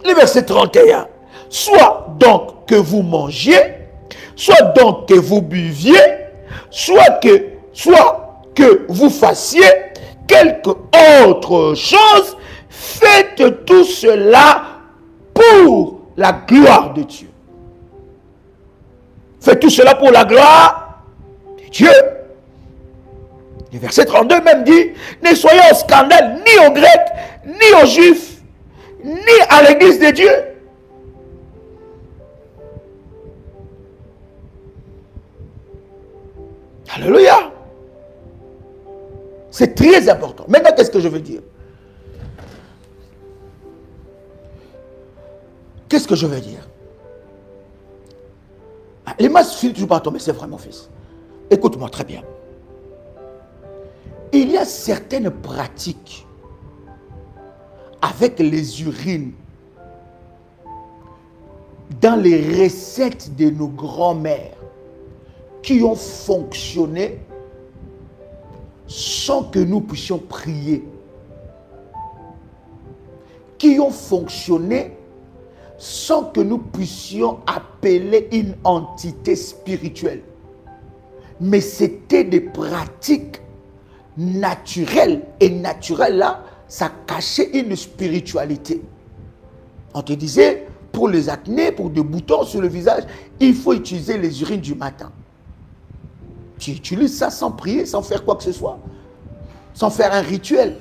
Le verset 31. Soit donc que vous mangiez, soit donc que vous buviez, soit que vous fassiez quelque autre chose, faites tout cela pour la gloire de Dieu. Faites tout cela pour la gloire de Dieu. Le verset 32 même dit, ne soyez au scandale ni aux Grecs, ni aux Juifs, ni à l'église de Dieu. Alléluia. C'est très important. Maintenant, qu'est-ce que je veux dire? Qu'est-ce que je veux dire? Les masses filent toujours par toi, mais c'est vrai, mon fils. Écoute-moi très bien. Il y a certaines pratiques avec les urines dans les recettes de nos grands-mères qui ont fonctionné sans que nous puissions prier, qui ont fonctionné sans que nous puissions appeler une entité spirituelle. Mais c'était des pratiques naturelles. Et naturelles là, ça cachait une spiritualité. On te disait, pour les acnés, pour des boutons sur le visage, il faut utiliser les urines du matin. Tu utilises ça sans prier, sans faire quoi que ce soit, sans faire un rituel.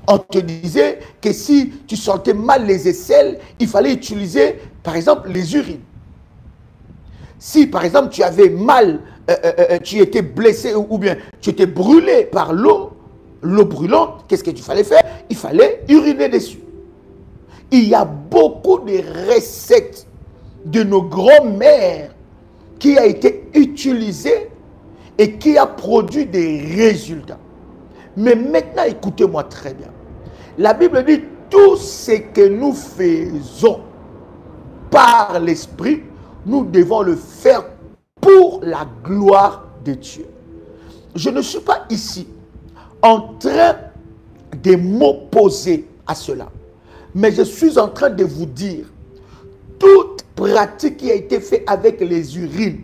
On te disait que si tu sentais mal les aisselles, il fallait utiliser, par exemple, les urines. Si, par exemple, tu avais mal, tu étais blessé ou bien tu étais brûlé par l'eau brûlante, qu'est-ce que tu fallait faire? Il fallait uriner dessus. Il y a beaucoup de recettes de nos grands-mères qui a été utilisée et qui a produit des résultats. Mais maintenant, écoutez-moi très bien. La Bible dit, tout ce que nous faisons par l'Esprit, nous devons le faire pour la gloire de Dieu. Je ne suis pas ici en train de m'opposer à cela. Mais je suis en train de vous dire, toute pratique qui a été faite avec les urines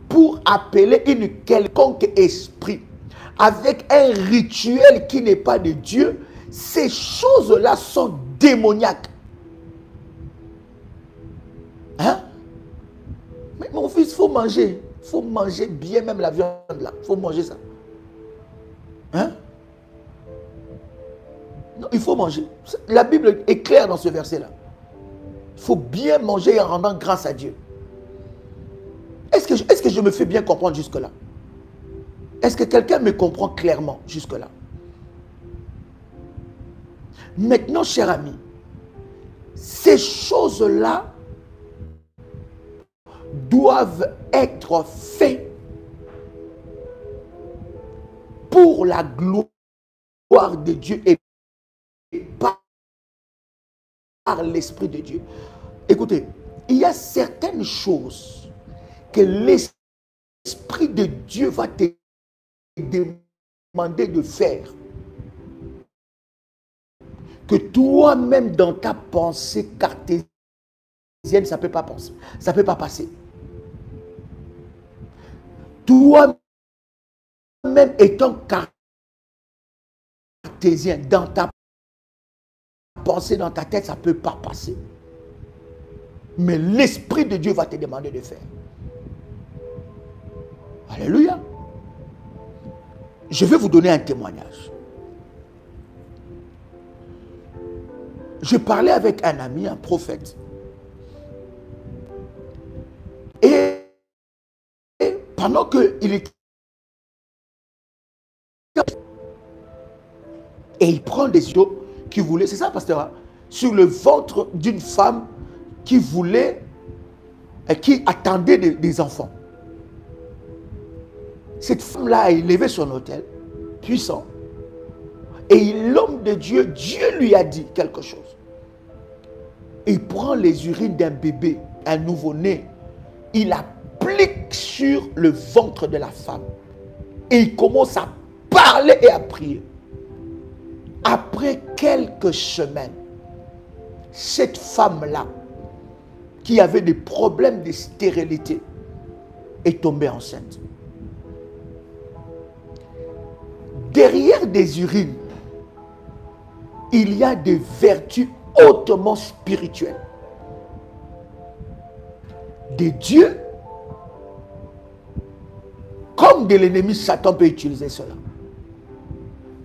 pour appeler une quelconque esprit, avec un rituel qui n'est pas de Dieu, ces choses-là sont démoniaques. Hein? Mais mon fils, il faut manger. Il faut manger bien même la viande là. Il faut manger ça. Hein? Non, il faut manger. La Bible est claire dans ce verset-là. Il faut bien manger en rendant grâce à Dieu. Est-ce que je me fais bien comprendre jusque-là? Est-ce que quelqu'un me comprend clairement jusque-là? Maintenant, cher ami, ces choses-là doivent être faites pour la gloire de Dieu et par l'Esprit de Dieu. Écoutez, il y a certaines choses que l'Esprit de Dieu va te demander de faire, que toi-même dans ta pensée cartésienne, ça ne peut pas penser, ça ne peut pas passer. Toi-même étant cartésien, dans ta pensée, dans ta tête, ça ne peut pas passer. Mais l'Esprit de Dieu va te demander de faire. Alléluia. Je vais vous donner un témoignage. Je parlais avec un ami, un prophète. Et pendant qu'il était... Et il prend des yeux qui voulaient... C'est ça, pasteur, hein, sur le ventre d'une femme qui voulait... qui attendait des enfants. Cette femme-là a élevé son autel, puissant. Et l'homme de Dieu, Dieu lui a dit quelque chose. Il prend les urines d'un bébé, un nouveau-né, il applique sur le ventre de la femme. Et il commence à parler et à prier. Après quelques semaines, cette femme-là, qui avait des problèmes de stérilité, est tombée enceinte. Derrière des urines, il y a des vertus hautement spirituelles. Des dieux, comme de l'ennemi, Satan peut utiliser cela.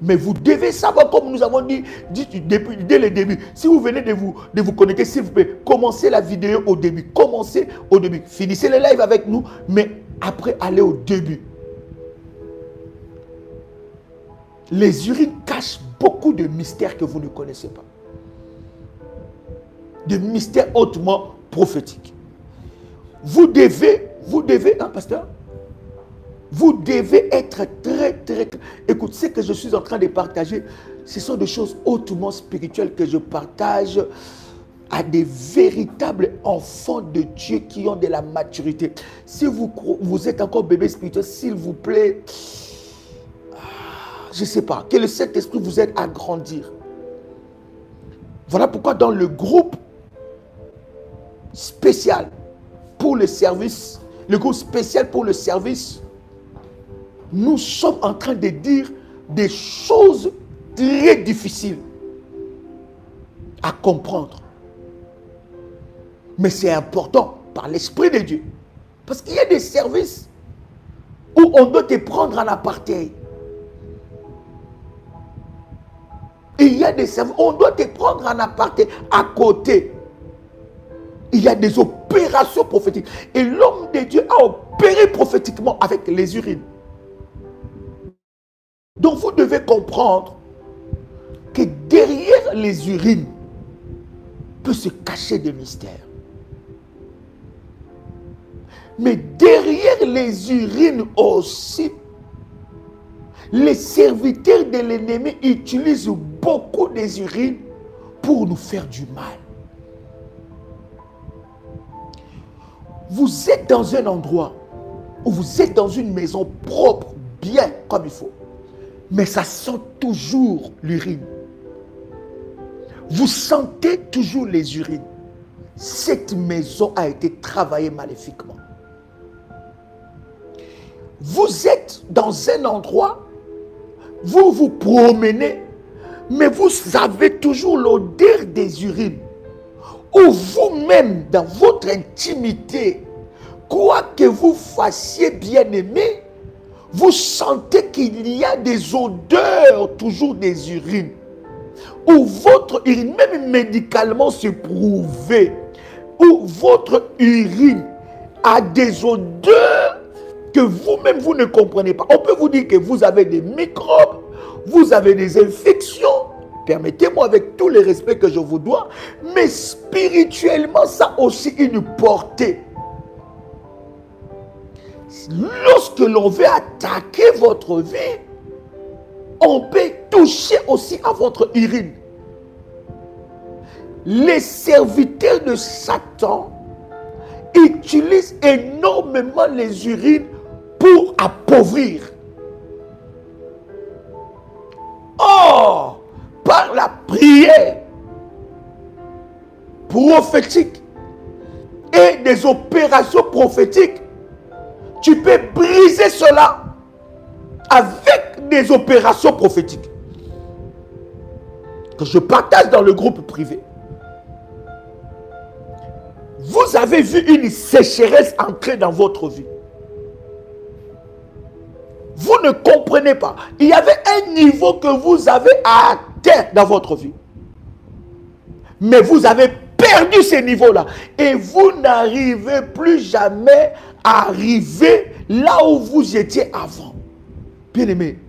Mais vous devez savoir, comme nous avons dit dès le début, si vous venez de vous connecter, s'il vous plaît, commencez la vidéo au début. Commencez au début. Finissez le live avec nous, mais après, allez au début. Les urines cachent beaucoup de mystères que vous ne connaissez pas. De mystères hautement prophétiques. Vous devez, hein, pasteur? Vous devez être très. Écoute, ce que je suis en train de partager, ce sont des choses hautement spirituelles que je partage à des véritables enfants de Dieu qui ont de la maturité. Si vous êtes encore bébé spirituel, s'il vous plaît, je ne sais pas, que le Saint-Esprit vous aide à grandir. Voilà pourquoi dans le groupe spécial pour le service, nous sommes en train de dire des choses très difficiles à comprendre. Mais c'est important par l'Esprit de Dieu. Parce qu'il y a des services où on doit te prendre en aparté. Il y a des services où on doit te prendre en aparté à côté. Il y a des opérations prophétiques. Et l'homme de Dieu a opéré prophétiquement avec les urines. Donc vous devez comprendre que derrière les urines peut se cacher des mystères. Mais derrière les urines aussi, les serviteurs de l'ennemi utilisent beaucoup des urines pour nous faire du mal. Vous êtes dans un endroit où vous êtes dans une maison propre, bien comme il faut. Mais ça sent toujours l'urine. Vous sentez toujours les urines. Cette maison a été travaillée maléfiquement. Vous êtes dans un endroit, vous vous promenez, mais vous avez toujours l'odeur des urines. Ou vous-même, dans votre intimité, quoi que vous fassiez, bien-aimé, vous sentez qu'il y a des odeurs, toujours des urines. Ou votre urine, même médicalement c'est prouvé, ou votre urine a des odeurs que vous-même vous ne comprenez pas. On peut vous dire que vous avez des microbes, vous avez des infections. Permettez-moi avec tout le respect que je vous dois, mais spirituellement ça a aussi une portée. Lorsque l'on veut attaquer votre vie, on peut toucher aussi à votre urine. Les serviteurs de Satan utilisent énormément les urines pour appauvrir. Or, par la prière prophétique et des opérations prophétiques, tu peux briser cela avec des opérations prophétiques que je partage dans le groupe privé. Vous avez vu une sécheresse entrer dans votre vie. Vous ne comprenez pas. Il y avait un niveau que vous avez atteint dans votre vie. Mais vous avez perdu ce niveau-là. Et vous n'arrivez plus jamais à arriver là où vous étiez avant. Bien-aimé,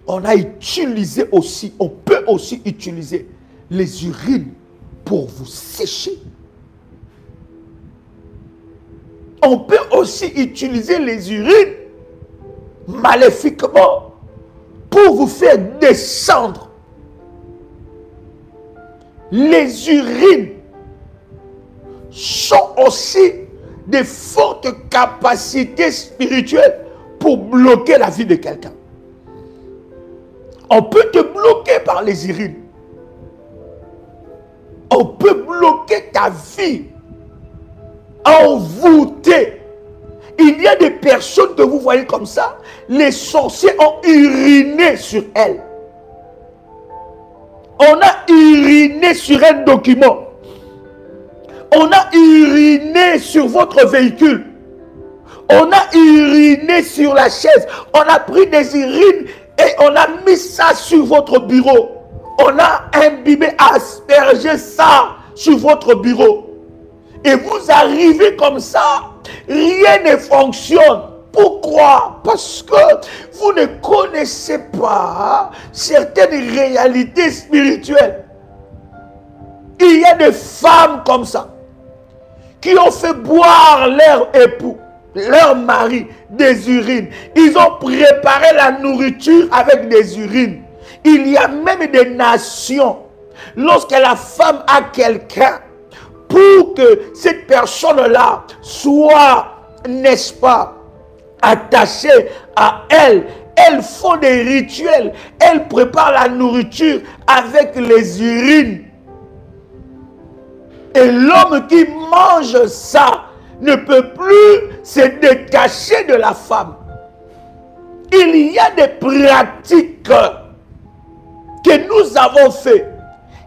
on a utilisé aussi, on peut aussi utiliser les urines pour vous sécher. On peut aussi utiliser les urines maléfiquement pour vous faire descendre. Les urines sont aussi de fortes capacités spirituelles pour bloquer la vie de quelqu'un. On peut te bloquer par les urines. On peut bloquer ta vie, envoûter. Il y a des personnes que vous voyez comme ça, les sorciers ont uriné sur elles. On a uriné sur un document. On a uriné sur votre véhicule. On a uriné sur la chaise. On a pris des urines et on a mis ça sur votre bureau. On a imbibé, aspergé ça sur votre bureau. Et vous arrivez comme ça, rien ne fonctionne. Pourquoi? Parce que vous ne connaissez pas certaines réalités spirituelles. Il y a des femmes comme ça qui ont fait boire leur époux, leur mari, des urines. Ils ont préparé la nourriture avec des urines. Il y a même des nations, lorsque la femme a quelqu'un, pour que cette personne-là soit, n'est-ce pas, attachée à elle, elles font des rituels, elles préparent la nourriture avec les urines. Et l'homme qui mange ça ne peut plus se détacher de la femme. Il y a des pratiques que nous avons fait,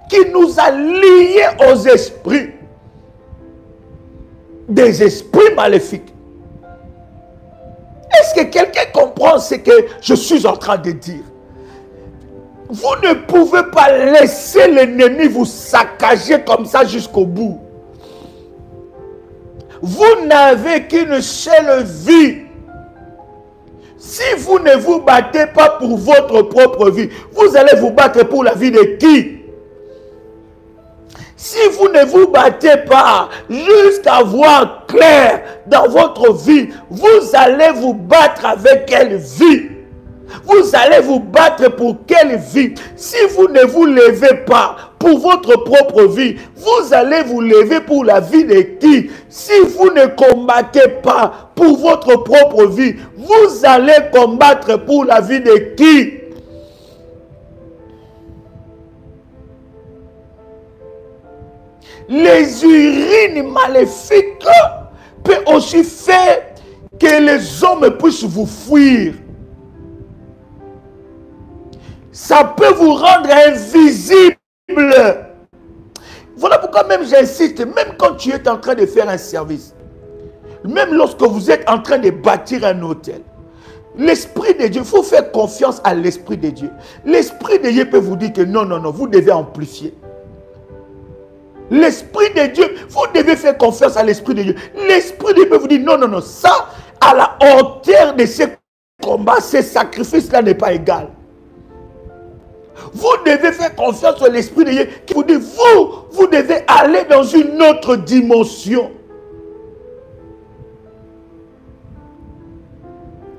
qui nous a liés aux esprits, des esprits maléfiques. Est-ce que quelqu'un comprend ce que je suis en train de dire? Vous ne pouvez pas laisser l'ennemi vous saccager comme ça jusqu'au bout. Vous n'avez qu'une seule vie. Si vous ne vous battez pas pour votre propre vie, vous allez vous battre pour la vie de qui? Si vous ne vous battez pas jusqu'à voir clair dans votre vie, vous allez vous battre avec quelle vie? Vous allez vous battre pour quelle vie? Si vous ne vous levez pas pour votre propre vie, vous allez vous lever pour la vie de qui? Si vous ne combattez pas pour votre propre vie, vous allez combattre pour la vie de qui? Les urines maléfiques peuvent aussi faire que les hommes puissent vous fuir. Ça peut vous rendre invisible. Voilà pourquoi même j'insiste, même quand tu es en train de faire un service, même lorsque vous êtes en train de bâtir un hôtel, l'Esprit de Dieu, il faut faire confiance à l'Esprit de Dieu. L'Esprit de Dieu peut vous dire que non, non, non, vous devez amplifier. L'Esprit de Dieu, vous devez faire confiance à l'Esprit de Dieu. L'Esprit de Dieu peut vous dire non, non, non, ça, à la hauteur de ces combats, ces sacrifices-là n'est pas égal. Vous devez faire confiance à l'Esprit de Dieu qui vous dit, vous devez aller dans une autre dimension.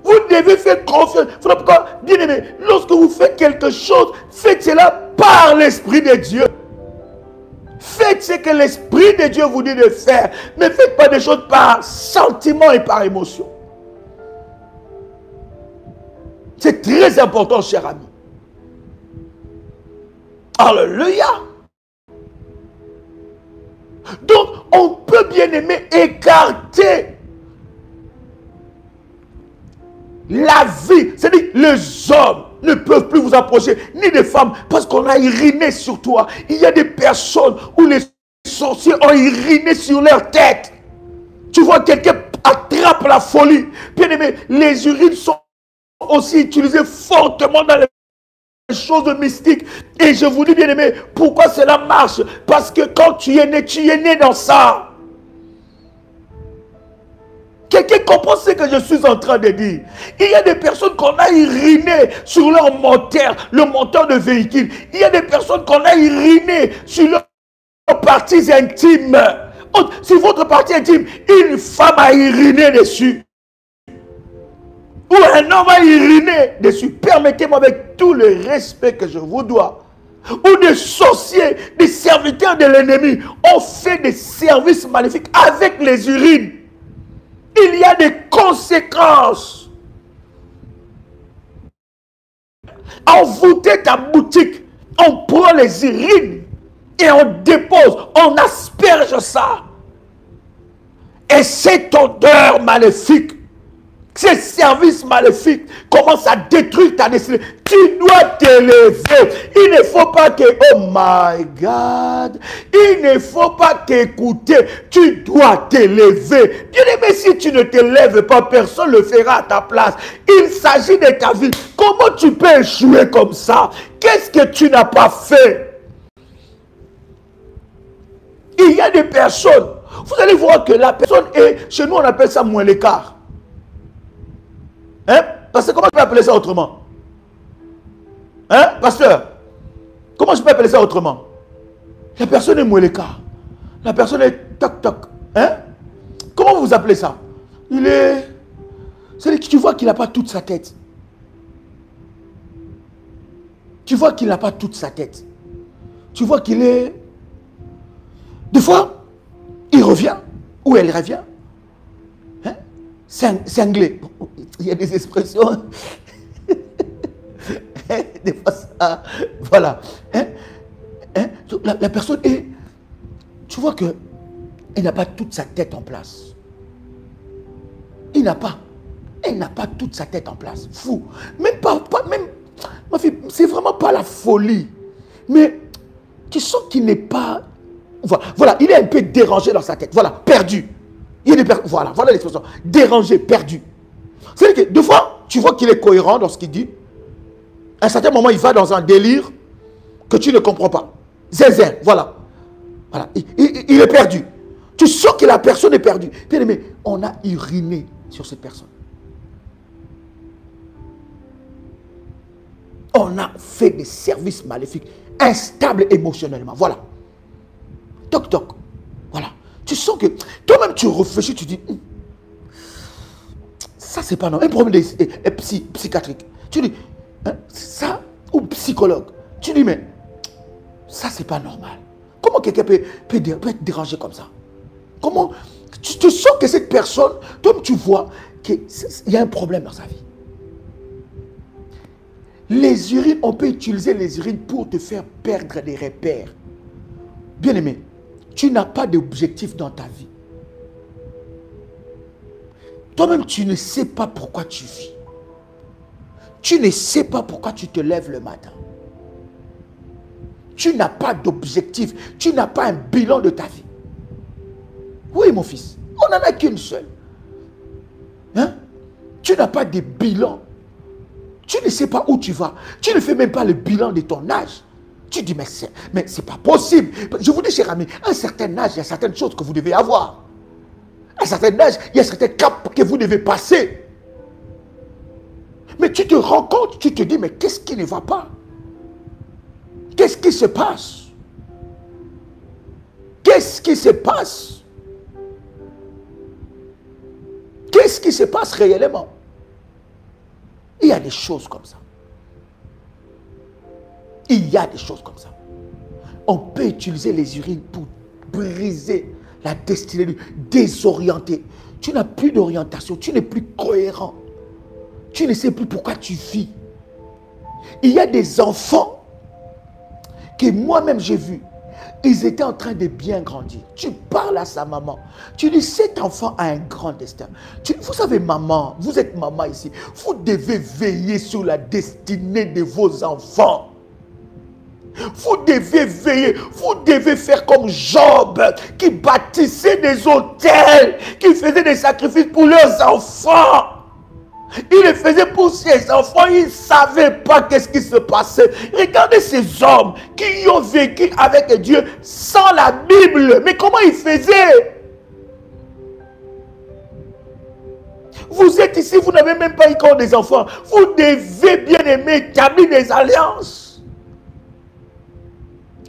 Vous devez faire confiance. Voilà pourquoi, bien aimé, lorsque vous faites quelque chose, faites cela par l'Esprit de Dieu. Faites ce que l'Esprit de Dieu vous dit de faire. Ne faites pas des choses par sentiment et par émotion. C'est très important, cher ami. Alléluia. Donc, on peut bien aimer écarter la vie. C'est-à-dire, les hommes ne peuvent plus vous approcher, ni les femmes, parce qu'on a uriné sur toi. Il y a des personnes où les sorciers ont uriné sur leur tête. Tu vois, quelqu'un attrape la folie. Bien aimé, les urines sont aussi utilisées fortement dans les choses mystiques. Et je vous dis, bien aimé, pourquoi cela marche? Parce que quand tu es né dans ça. Quelqu'un comprend ce que je suis en train de dire. Il y a des personnes qu'on a uriné sur leur moteur, le moteur de véhicule. Il y a des personnes qu'on a uriné sur leurs parties intimes. Sur votre partie intime, une femme a uriné dessus. Ou un homme a uriné dessus. Permettez-moi, avec tout le respect que je vous dois. Ou des sorciers, des serviteurs de l'ennemi ont fait des services maléfiques avec les urines. Il y a des conséquences. Envoûter ta boutique, on prend les urines Et on dépose, on asperge ça. Et cette odeur maléfique, ces services maléfiques commencent à détruire ta destinée. Tu dois t'élever. Il ne faut pas que, oh my God, il ne faut pas t'écouter. Tu dois t'élever. Bien aimé, si tu ne t'élèves pas, personne ne le fera à ta place. Il s'agit de ta vie. Comment tu peux échouer comme ça? Qu'est-ce que tu n'as pas fait? Il y a des personnes, vous allez voir que la personne est, chez nous on appelle ça moins l'écart. Hein? Parce que comment je peux appeler ça autrement? Hein, pasteur? Comment je peux appeler ça autrement? La personne est moins l'écart. La personne est toc toc. Hein? Comment vous appelez ça? Il est... C'est que tu vois qu'il n'a pas toute sa tête. Tu vois qu'il n'a pas toute sa tête. Tu vois qu'il est... Des fois, il revient. Ou elle revient. Hein? Cinglé. Il y a des expressions. Des fois, ça... Voilà. Hein? Hein? La personne est... Tu vois que il n'a pas toute sa tête en place. Il n'a pas. Elle n'a pas toute sa tête en place. Fou. Même pas même... Ma fille, c'est vraiment pas la folie. Mais tu sens qu'il n'est pas... Voilà, il est un peu dérangé dans sa tête. Voilà, perdu. Il est perdu. Voilà l'expression. Dérangé, perdu. C'est-à-dire que des fois, tu vois qu'il est cohérent dans ce qu'il dit. À un certain moment, il va dans un délire que tu ne comprends pas. Zézé, voilà. Voilà. Il est perdu. Tu sens que la personne est perdue. Bien aimé, on a uriné sur cette personne. On a fait des services maléfiques, instables émotionnellement. Voilà. Toc, toc. Voilà. Tu sens que toi-même, tu réfléchis, tu dis, ça, c'est pas normal. Un problème psychiatrique. Tu dis, hein, ça, ou psychologue. Tu dis, mais ça, c'est pas normal. Comment quelqu'un peut être dérangé comme ça? Comment tu sens que cette personne, toi, tu vois qu'il y a un problème dans sa vie. Les urines, on peut utiliser les urines pour te faire perdre des repères. Bien aimé, tu n'as pas d'objectif dans ta vie. Toi-même, tu ne sais pas pourquoi tu vis. Tu ne sais pas pourquoi tu te lèves le matin. Tu n'as pas d'objectif. Tu n'as pas un bilan de ta vie. Oui, mon fils, on n'en a qu'une seule. Hein? Tu n'as pas de bilan. Tu ne sais pas où tu vas. Tu ne fais même pas le bilan de ton âge. Tu dis, mais c'est pas possible. Je vous dis, cher ami, à un certain âge, il y a certaines choses que vous devez avoir. À un certain âge, il y a certains caps que vous devez passer. Mais tu te rends compte, tu te dis, mais qu'est-ce qui ne va pas? Qu'est-ce qui se passe? Qu'est-ce qui se passe? Qu'est-ce qui se passe réellement? Il y a des choses comme ça. Il y a des choses comme ça. On peut utiliser les urines pour briser la destinée, désorienter. Tu n'as plus d'orientation, tu n'es plus cohérent. Tu ne sais plus pourquoi tu vis. Il y a des enfants que moi-même j'ai vus. Ils étaient en train de bien grandir. Tu parles à sa maman. Tu dis, cet enfant a un grand destin. Vous savez, maman, vous êtes maman ici. Vous devez veiller sur la destinée de vos enfants. Vous devez veiller. Vous devez faire comme Job, qui bâtissait des hôtels, qui faisait des sacrifices pour leurs enfants. Il le faisait pour ses enfants, ils ne savaient pas qu'est-ce qui se passait. Regardez ces hommes qui ont vécu avec Dieu sans la Bible. Mais comment ils faisaient? Vous êtes ici, vous n'avez même pas encore des enfants. Vous devez bien aimer établir des alliances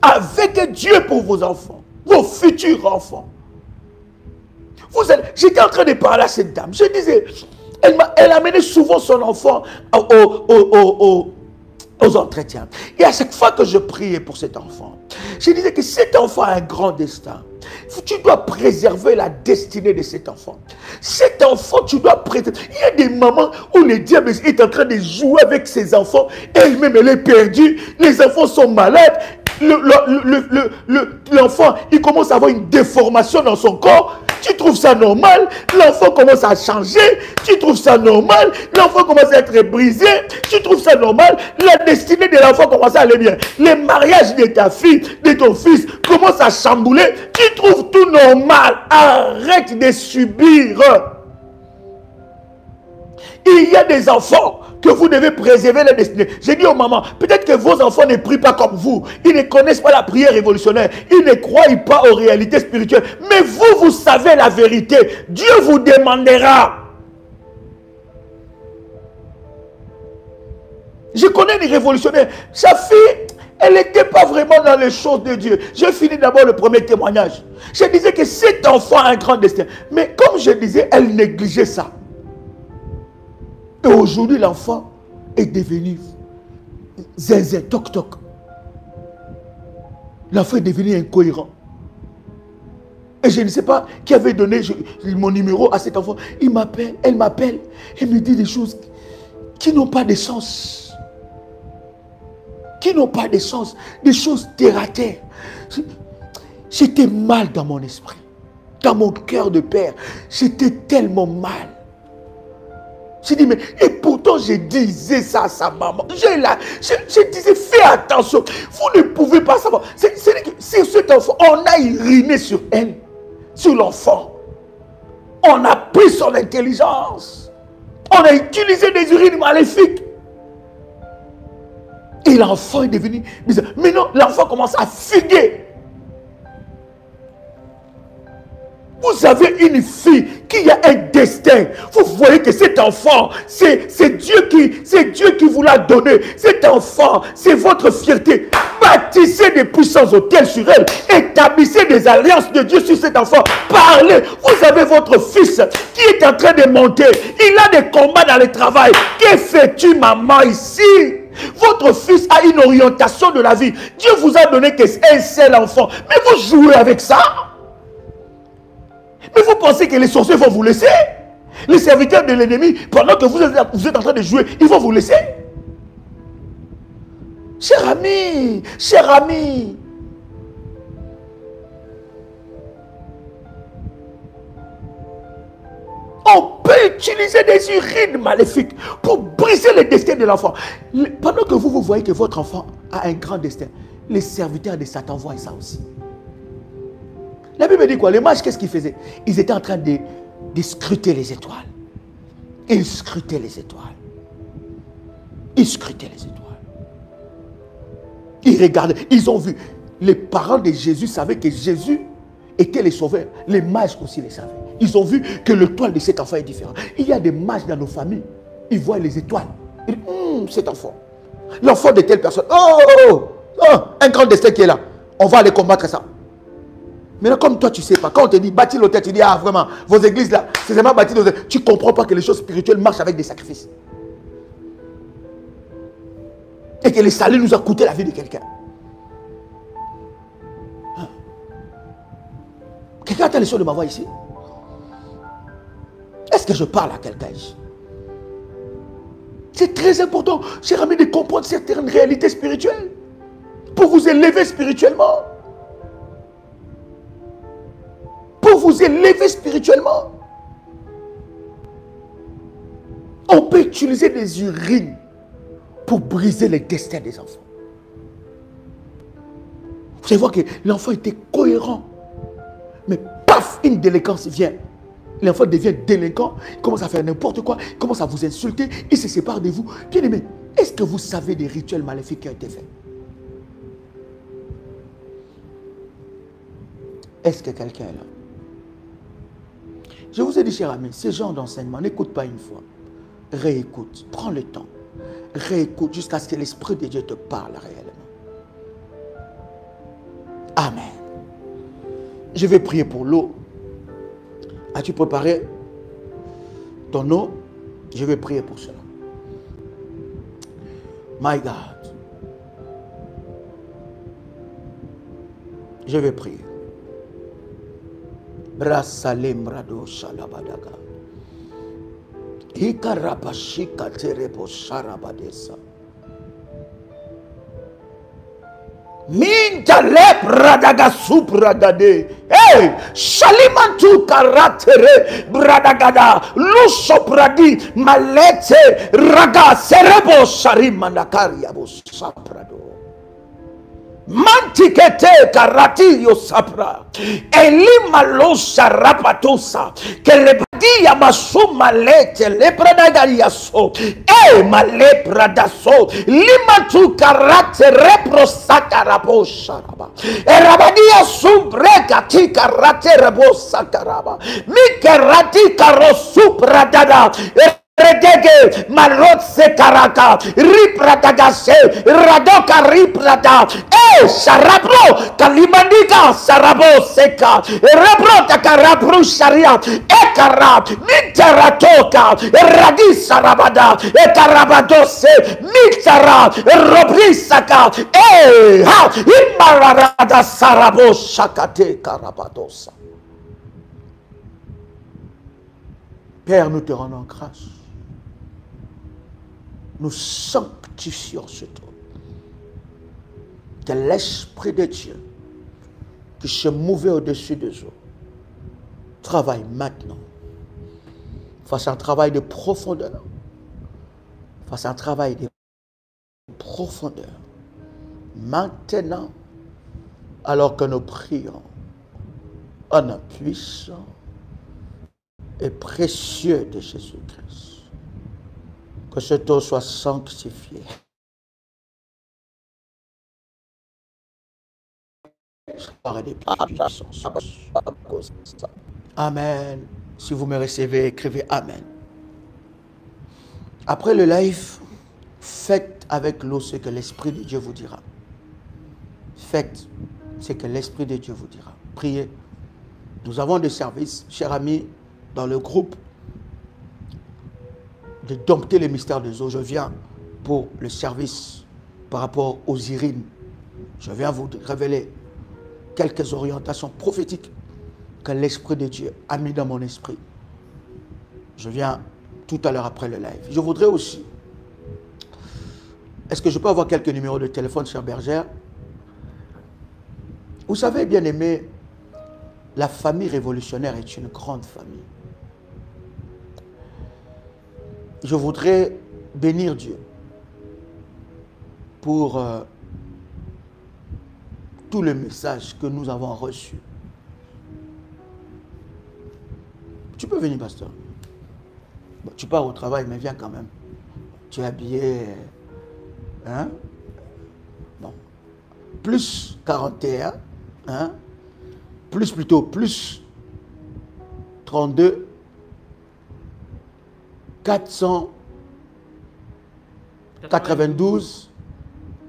avec Dieu pour vos enfants, vos futurs enfants. J'étais en train de parler à cette dame. Je disais... Elle amenait souvent son enfant aux entretiens. Et à chaque fois que je priais pour cet enfant, je disais que cet enfant a un grand destin. Tu dois préserver la destinée de cet enfant. Cet enfant, tu dois préserver. Il y a des moments où le diable est en train de jouer avec ses enfants. Elle-même, elle est perdue. Les enfants sont malades. l'enfant, il commence à avoir une déformation dans son corps. Tu trouves ça normal? L'enfant commence à changer. Tu trouves ça normal? L'enfant commence à être brisé. Tu trouves ça normal? La destinée de l'enfant commence à aller bien. Les mariages de ta fille, de ton fils commencent à chambouler. Tu trouves tout normal. Arrête de subir. Il y a des enfants que vous devez préserver la destinée. J'ai dit aux mamans, peut-être que vos enfants ne prient pas comme vous. Ils ne connaissent pas la prière révolutionnaire. Ils ne croient pas aux réalités spirituelles. Mais vous, vous savez la vérité. Dieu vous demandera. Je connais une révolutionnaire. Sa fille, elle n'était pas vraiment dans les choses de Dieu. Je finis d'abord le premier témoignage. Je disais que cet enfant a un grand destin. Mais comme je disais, elle négligeait ça. Et aujourd'hui, l'enfant est devenu zinzin, toc-toc. L'enfant est devenu incohérent. Et je ne sais pas qui avait donné mon numéro à cet enfant. Il m'appelle, elle m'appelle, et me dit des choses qui n'ont pas de sens. Qui n'ont pas de sens. Des choses terre à terre. J'étais mal dans mon esprit. Dans mon cœur de père. J'étais tellement mal. J'ai dit, mais, et pourtant je disais ça à sa maman. Je disais, fais attention. Vous ne pouvez pas savoir. C'est cet enfant, on a uriné sur elle, sur l'enfant. On a pris son intelligence. On a utilisé des urines maléfiques. Et l'enfant est devenu bizarre. Mais non, l'enfant commence à fuguer. Vous avez une fille qui a un destin. Vous voyez que cet enfant, c'est Dieu qui vous l'a donné. Cet enfant, c'est votre fierté. Bâtissez des puissants hôtels sur elle. Établissez des alliances de Dieu sur cet enfant. Parlez. Vous avez votre fils qui est en train de monter. Il a des combats dans le travail. Que fais-tu, maman, ici? Votre fils a une orientation de la vie. Dieu vous a donné qu'un seul enfant. Mais vous jouez avec ça? Mais vous pensez que les sorciers vont vous laisser? Les serviteurs de l'ennemi, pendant que vous êtes en train de jouer, ils vont vous laisser? Cher ami, on peut utiliser des urines maléfiques pour briser le destin de l'enfant. Pendant que vous voyez que votre enfant a un grand destin, les serviteurs de Satan voient ça aussi. La Bible dit quoi? Les mages, qu'est-ce qu'ils faisaient? Ils étaient en train de scruter les étoiles. Ils scrutaient les étoiles. Ils scrutaient les étoiles. Ils regardaient, ils ont vu. Les parents de Jésus savaient que Jésus était le sauveur. Les mages aussi le savaient. Ils ont vu que l'étoile de cet enfant est différente. Il y a des mages dans nos familles. Ils voient les étoiles. Ils disent, cet enfant. L'enfant de telle personne. Un grand destin qui est là. On va aller combattre ça. Maintenant, comme toi, tu ne sais pas, quand on te dit bâtir l'hôtel, tu dis, ah vraiment, vos églises là, c'est vraiment bâtir l'hôtel. Tu ne comprends pas que les choses spirituelles marchent avec des sacrifices. Et que le salut nous a coûté la vie de quelqu'un. Quelqu'un a l'intention de m'avoir ici? Est-ce que je parle à quelqu'un ici? C'est très important, cher ami, de comprendre certaines réalités spirituelles pour vous élever spirituellement. Pour vous élever spirituellement. On peut utiliser des urines pour briser les destins des enfants. Vous allez voir que l'enfant était cohérent. Mais paf, une délinquance vient. L'enfant devient délinquant, il commence à faire n'importe quoi, il commence à vous insulter, il se sépare de vous. Bien aimé, est-ce que vous savez des rituels maléfiques qui ont été faits? Est-ce que quelqu'un est là? Je vous ai dit, cher ami, ce genre d'enseignement, n'écoute pas une fois. Réécoute, prends le temps. Réécoute jusqu'à ce que l'Esprit de Dieu te parle réellement. Amen. Je vais prier pour l'eau. As-tu préparé ton eau? Je vais prier pour cela. My God. Je vais prier. Brasalem rado shalabadaga. Ikarabashika terebo sharabadesa. Minta lepra daga supra dade. Hey, shalimantu karatere bradagada. Luso pradi malete raga serebo sharimandakaria saprado. Mantikete karatillo sapra elima losa rapatosa que le padia masuma lete lepra dagaria so ma lepra da so lima tu karate repro sakarapo sharaba erabadia sumbreka ti karate rebo sakaraba mi karati karo supra dada Redege malot se karaka riprata gase radoka riprata sarabro kalimandika sarabo seka repro takarapru sharia ekara niteratoka radisa rabada ekarabadose mitara robrisaka ha imarada sarabo shakate karabadosa. Père, nous te rendons grâce. Nous sanctifions ce trône. Que l'Esprit de Dieu qui se mouvait au-dessus des eaux travaille maintenant. Fasse un travail de profondeur. Fasse un travail de profondeur. Maintenant, alors que nous prions en un puissant et précieux de Jésus-Christ. Que ce eau soit sanctifié. Amen. Si vous me recevez, écrivez Amen. Après le live, faites avec l'eau ce que l'Esprit de Dieu vous dira. Faites ce que l'Esprit de Dieu vous dira. Priez. Nous avons des services, chers amis, dans le groupe de dompter les mystères des eaux. Je viens pour le service par rapport aux urines. Je viens vous révéler quelques orientations prophétiques que l'Esprit de Dieu a mis dans mon esprit. Je viens tout à l'heure après le live. Je voudrais aussi... Est-ce que je peux avoir quelques numéros de téléphone, chère bergère? Vous savez, bien aimé, la famille révolutionnaire est une grande famille. Je voudrais bénir Dieu pour tous les messages que nous avons reçus. Tu peux venir, pasteur. Bon, tu pars au travail, mais viens quand même. Tu es habillé... Hein? Bon. Plus 41, hein? Plus 32, 492,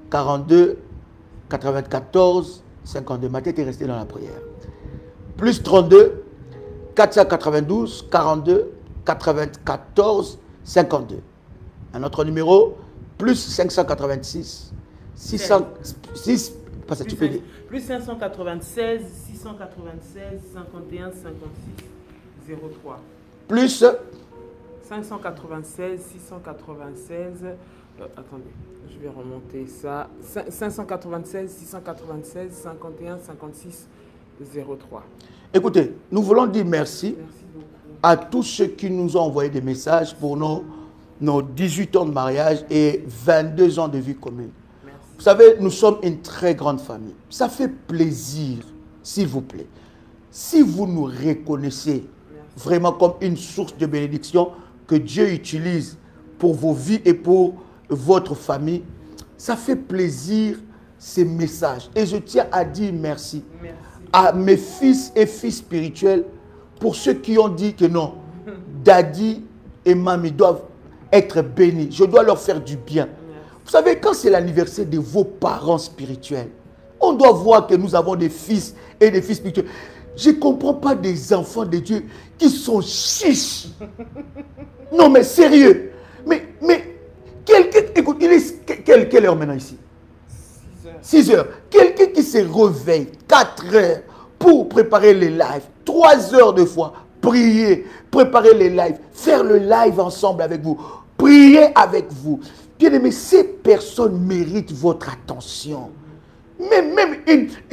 42, 94, 52. Ma tête est restée dans la prière. Plus 32, 492, 42, 94, 52. Un autre numéro, plus 586, 606, parce que tu peux dire. Plus 596, 696, 51, 56, 03. Plus 596, 696, attendez, je vais remonter ça. 596, 696, 51, 56, 03. Écoutez, nous voulons dire merci à tous ceux qui nous ont envoyé des messages pour nos 18 ans de mariage et 22 ans de vie commune. Merci. Vous savez, nous sommes une très grande famille. Ça fait plaisir, s'il vous plaît. Si vous nous reconnaissez vraiment comme une source de bénédiction que Dieu utilise pour vos vies et pour votre famille, ça fait plaisir ces messages. Et je tiens à dire merci à mes fils et filles spirituels pour ceux qui ont dit que non, Daddy et Mamie doivent être bénis. Je dois leur faire du bien. Vous savez, quand c'est l'anniversaire de vos parents spirituels, on doit voir que nous avons des fils et des filles spirituels. Je ne comprends pas des enfants de Dieu qui sont chiches. Non, mais sérieux. Mais quelqu'un, écoute, il est quelle heure maintenant ici? 6 heures. Quelqu'un qui se réveille 4 heures pour préparer les lives, 3 heures de fois, prier, préparer les lives, faire le live ensemble avec vous, prier avec vous. Bien aimé, ces personnes méritent votre attention.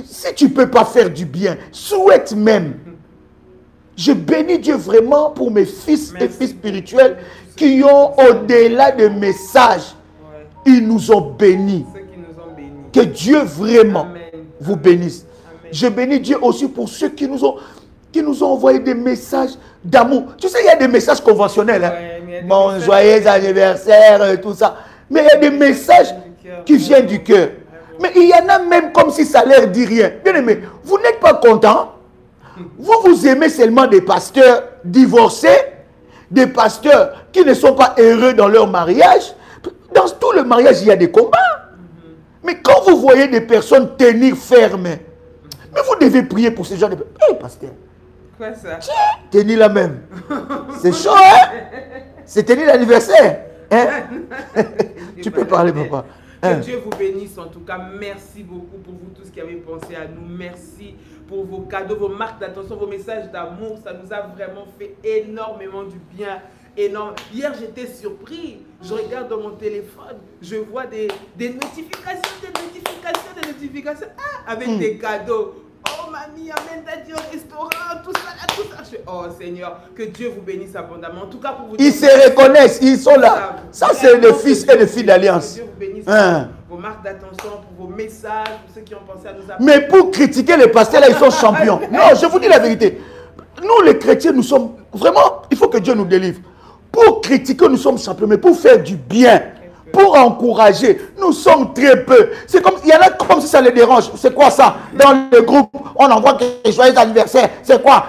si tu ne peux pas faire du bien, souhaite même. Je bénis Dieu vraiment pour mes fils et filles spirituels qui ont, au-delà de messages, ils nous ont bénis. Que Dieu vraiment vous bénisse. Amen. Je bénis Dieu aussi pour ceux qui nous ont envoyé des messages d'amour. Tu sais, il y a des messages conventionnels. Mon joyeux anniversaire, tout ça. Mais il y a des messages qui viennent du cœur. Mais il y en a même comme si ça leur dit rien. Bien aimé, vous n'êtes pas content. Vous aimez seulement des pasteurs divorcés, des pasteurs qui ne sont pas heureux dans leur mariage. Dans tout le mariage, il y a des combats. Mais quand vous voyez des personnes tenir ferme, mais vous devez prier pour ces gens de... Hé, pasteur. Quoi ça? Tiens, tenir la même. C'est chaud, hein? C'est tenir l'anniversaire. Hein? Tu peux parler, papa. Que Dieu vous bénisse en tout cas. Merci beaucoup pour vous tous qui avez pensé à nous. Merci pour vos cadeaux, vos marques d'attention, vos messages d'amour. Ça nous a vraiment fait énormément du bien. Énorme. Hier, j'étais surpris. Je regarde dans mon téléphone. Je vois des notifications, des notifications. Ah, avec des cadeaux. Oh, mamie, amène Daddy au restaurant, tout ça, là, tout ça. Je fais, oh, Seigneur, que Dieu vous bénisse abondamment. En tout cas, pour vous ils se reconnaissent, ils sont là. Ça, c'est les fils et les filles d'alliance. Que Dieu vous bénisse pour vos marques d'attention, pour vos messages, pour ceux qui ont pensé à nous appeler. Mais pour critiquer les pasteurs, là, ils sont champions. Non, je vous dis la vérité. Nous, les chrétiens, nous sommes... Vraiment, il faut que Dieu nous délivre. Pour critiquer, nous sommes champions, mais pour faire du bien, pour encourager, nous sommes très peu. C'est comme, il y en a comme si ça les dérange. C'est quoi ça? Dans le groupe, on envoie que joyeux anniversaire. C'est quoi?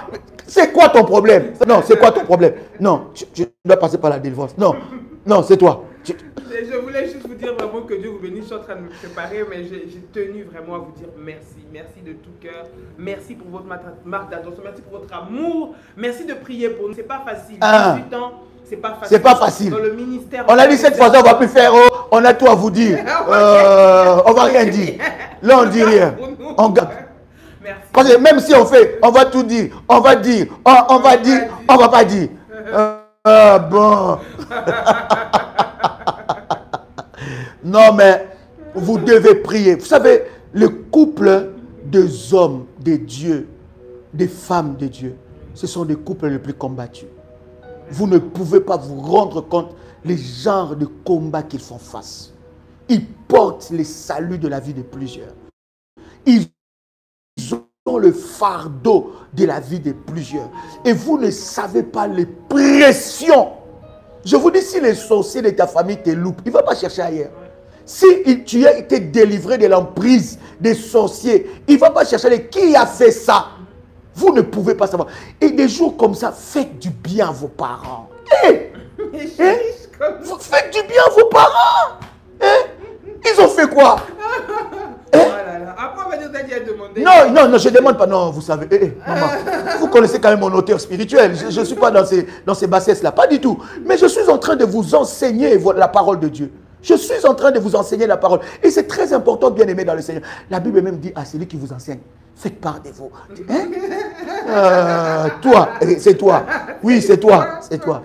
C'est quoi ton problème? Non, c'est quoi ton problème? Non, je dois passer par la délivrance. Non, non, c'est toi. Je voulais juste vous dire vraiment que Dieu vous bénisse. Je suis en train de me préparer, mais j'ai tenu vraiment à vous dire merci. Merci de tout cœur. Merci pour votre marque d'attention. Merci pour votre amour. Merci de prier pour nous. C'est pas facile. 18 ans. C'est pas facile. C'est pas facile. Dans le ministère, on a dit cette fois, on va plus faire. On a tout à vous dire. On va rien dire. Là, on dit rien. On garde. Merci. Parce que même si on fait, on va tout dire. On va dire. On va dire. On va pas dire. Bon. Non, mais vous devez prier. Vous savez, le couple des hommes de Dieu, des femmes de Dieu, ce sont des couples les plus combattus. Vous ne pouvez pas vous rendre compte les genres de combats qu'ils font face. Ils portent les saluts de la vie de plusieurs. Ils ont le fardeau de la vie de plusieurs. Et vous ne savez pas les pressions. Je vous dis, si les sorciers de ta famille te loupent, il ne va pas chercher ailleurs. Si tu as été délivré de l'emprise des sorciers, il ne va pas chercher qui a fait ça. Vous ne pouvez pas savoir. Et des jours comme ça, faites du bien à vos parents. Vous faites du bien à vos parents. Ils ont fait quoi? Après, on va dire Daddy a demandé. Non, je ne demande pas. Non, vous savez, maman, vous connaissez quand même mon auteur spirituel. Je ne suis pas dans ces bassesses-là. Pas du tout. Mais je suis en train de vous enseigner la parole de Dieu. Je suis en train de vous enseigner la parole. Et c'est très important, bien aimé dans le Seigneur. La Bible même dit à celui qui vous enseigne, faites part de vous. Toi, c'est toi. Oui, c'est toi. C'est toi.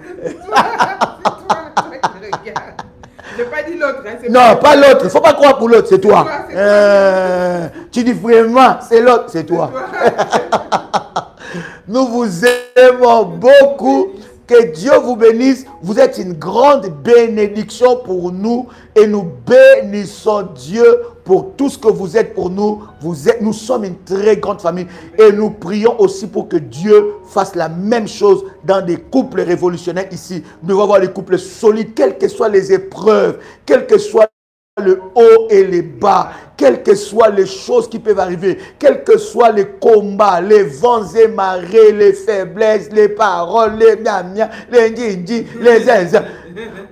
Je n'ai pas dit l'autre. Non, pas l'autre. Il ne faut pas croire pour l'autre, c'est toi. Tu dis vraiment, c'est l'autre, c'est toi. Nous vous aimons beaucoup. Que Dieu vous bénisse. Vous êtes une grande bénédiction pour nous. Et nous bénissons Dieu pour tout ce que vous êtes pour nous. Nous sommes une très grande famille. Et nous prions aussi pour que Dieu fasse la même chose dans des couples révolutionnaires ici. Nous devons avoir des couples solides, quelles que soient les épreuves, quel que soit le haut et les bas, quelles que soient les choses qui peuvent arriver, quels que soient les combats, les vents et marées, les faiblesses, les paroles, les gna-gna, les ndji, les zinzin.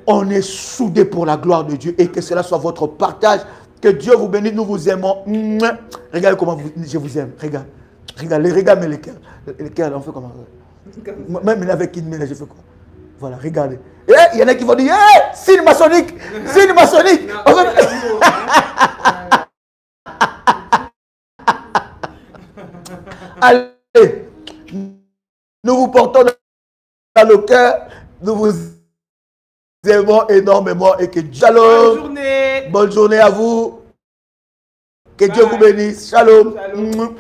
On est soudés pour la gloire de Dieu et que cela soit votre partage. Que Dieu vous bénisse, nous vous aimons. Regardez comment je vous aime. Regarde, regarde les cœurs. Les cœurs, on fait comment? Même avec qui je fais quoi? Voilà, regardez. Et il y en a qui vont dire, signe maçonnique, signe maçonnique. Allez, nous vous portons dans le cœur, nous vous aimons énormément et que Shalom. Bonne journée. Bonne journée à vous. Que Dieu vous bénisse. Shalom. Shalom.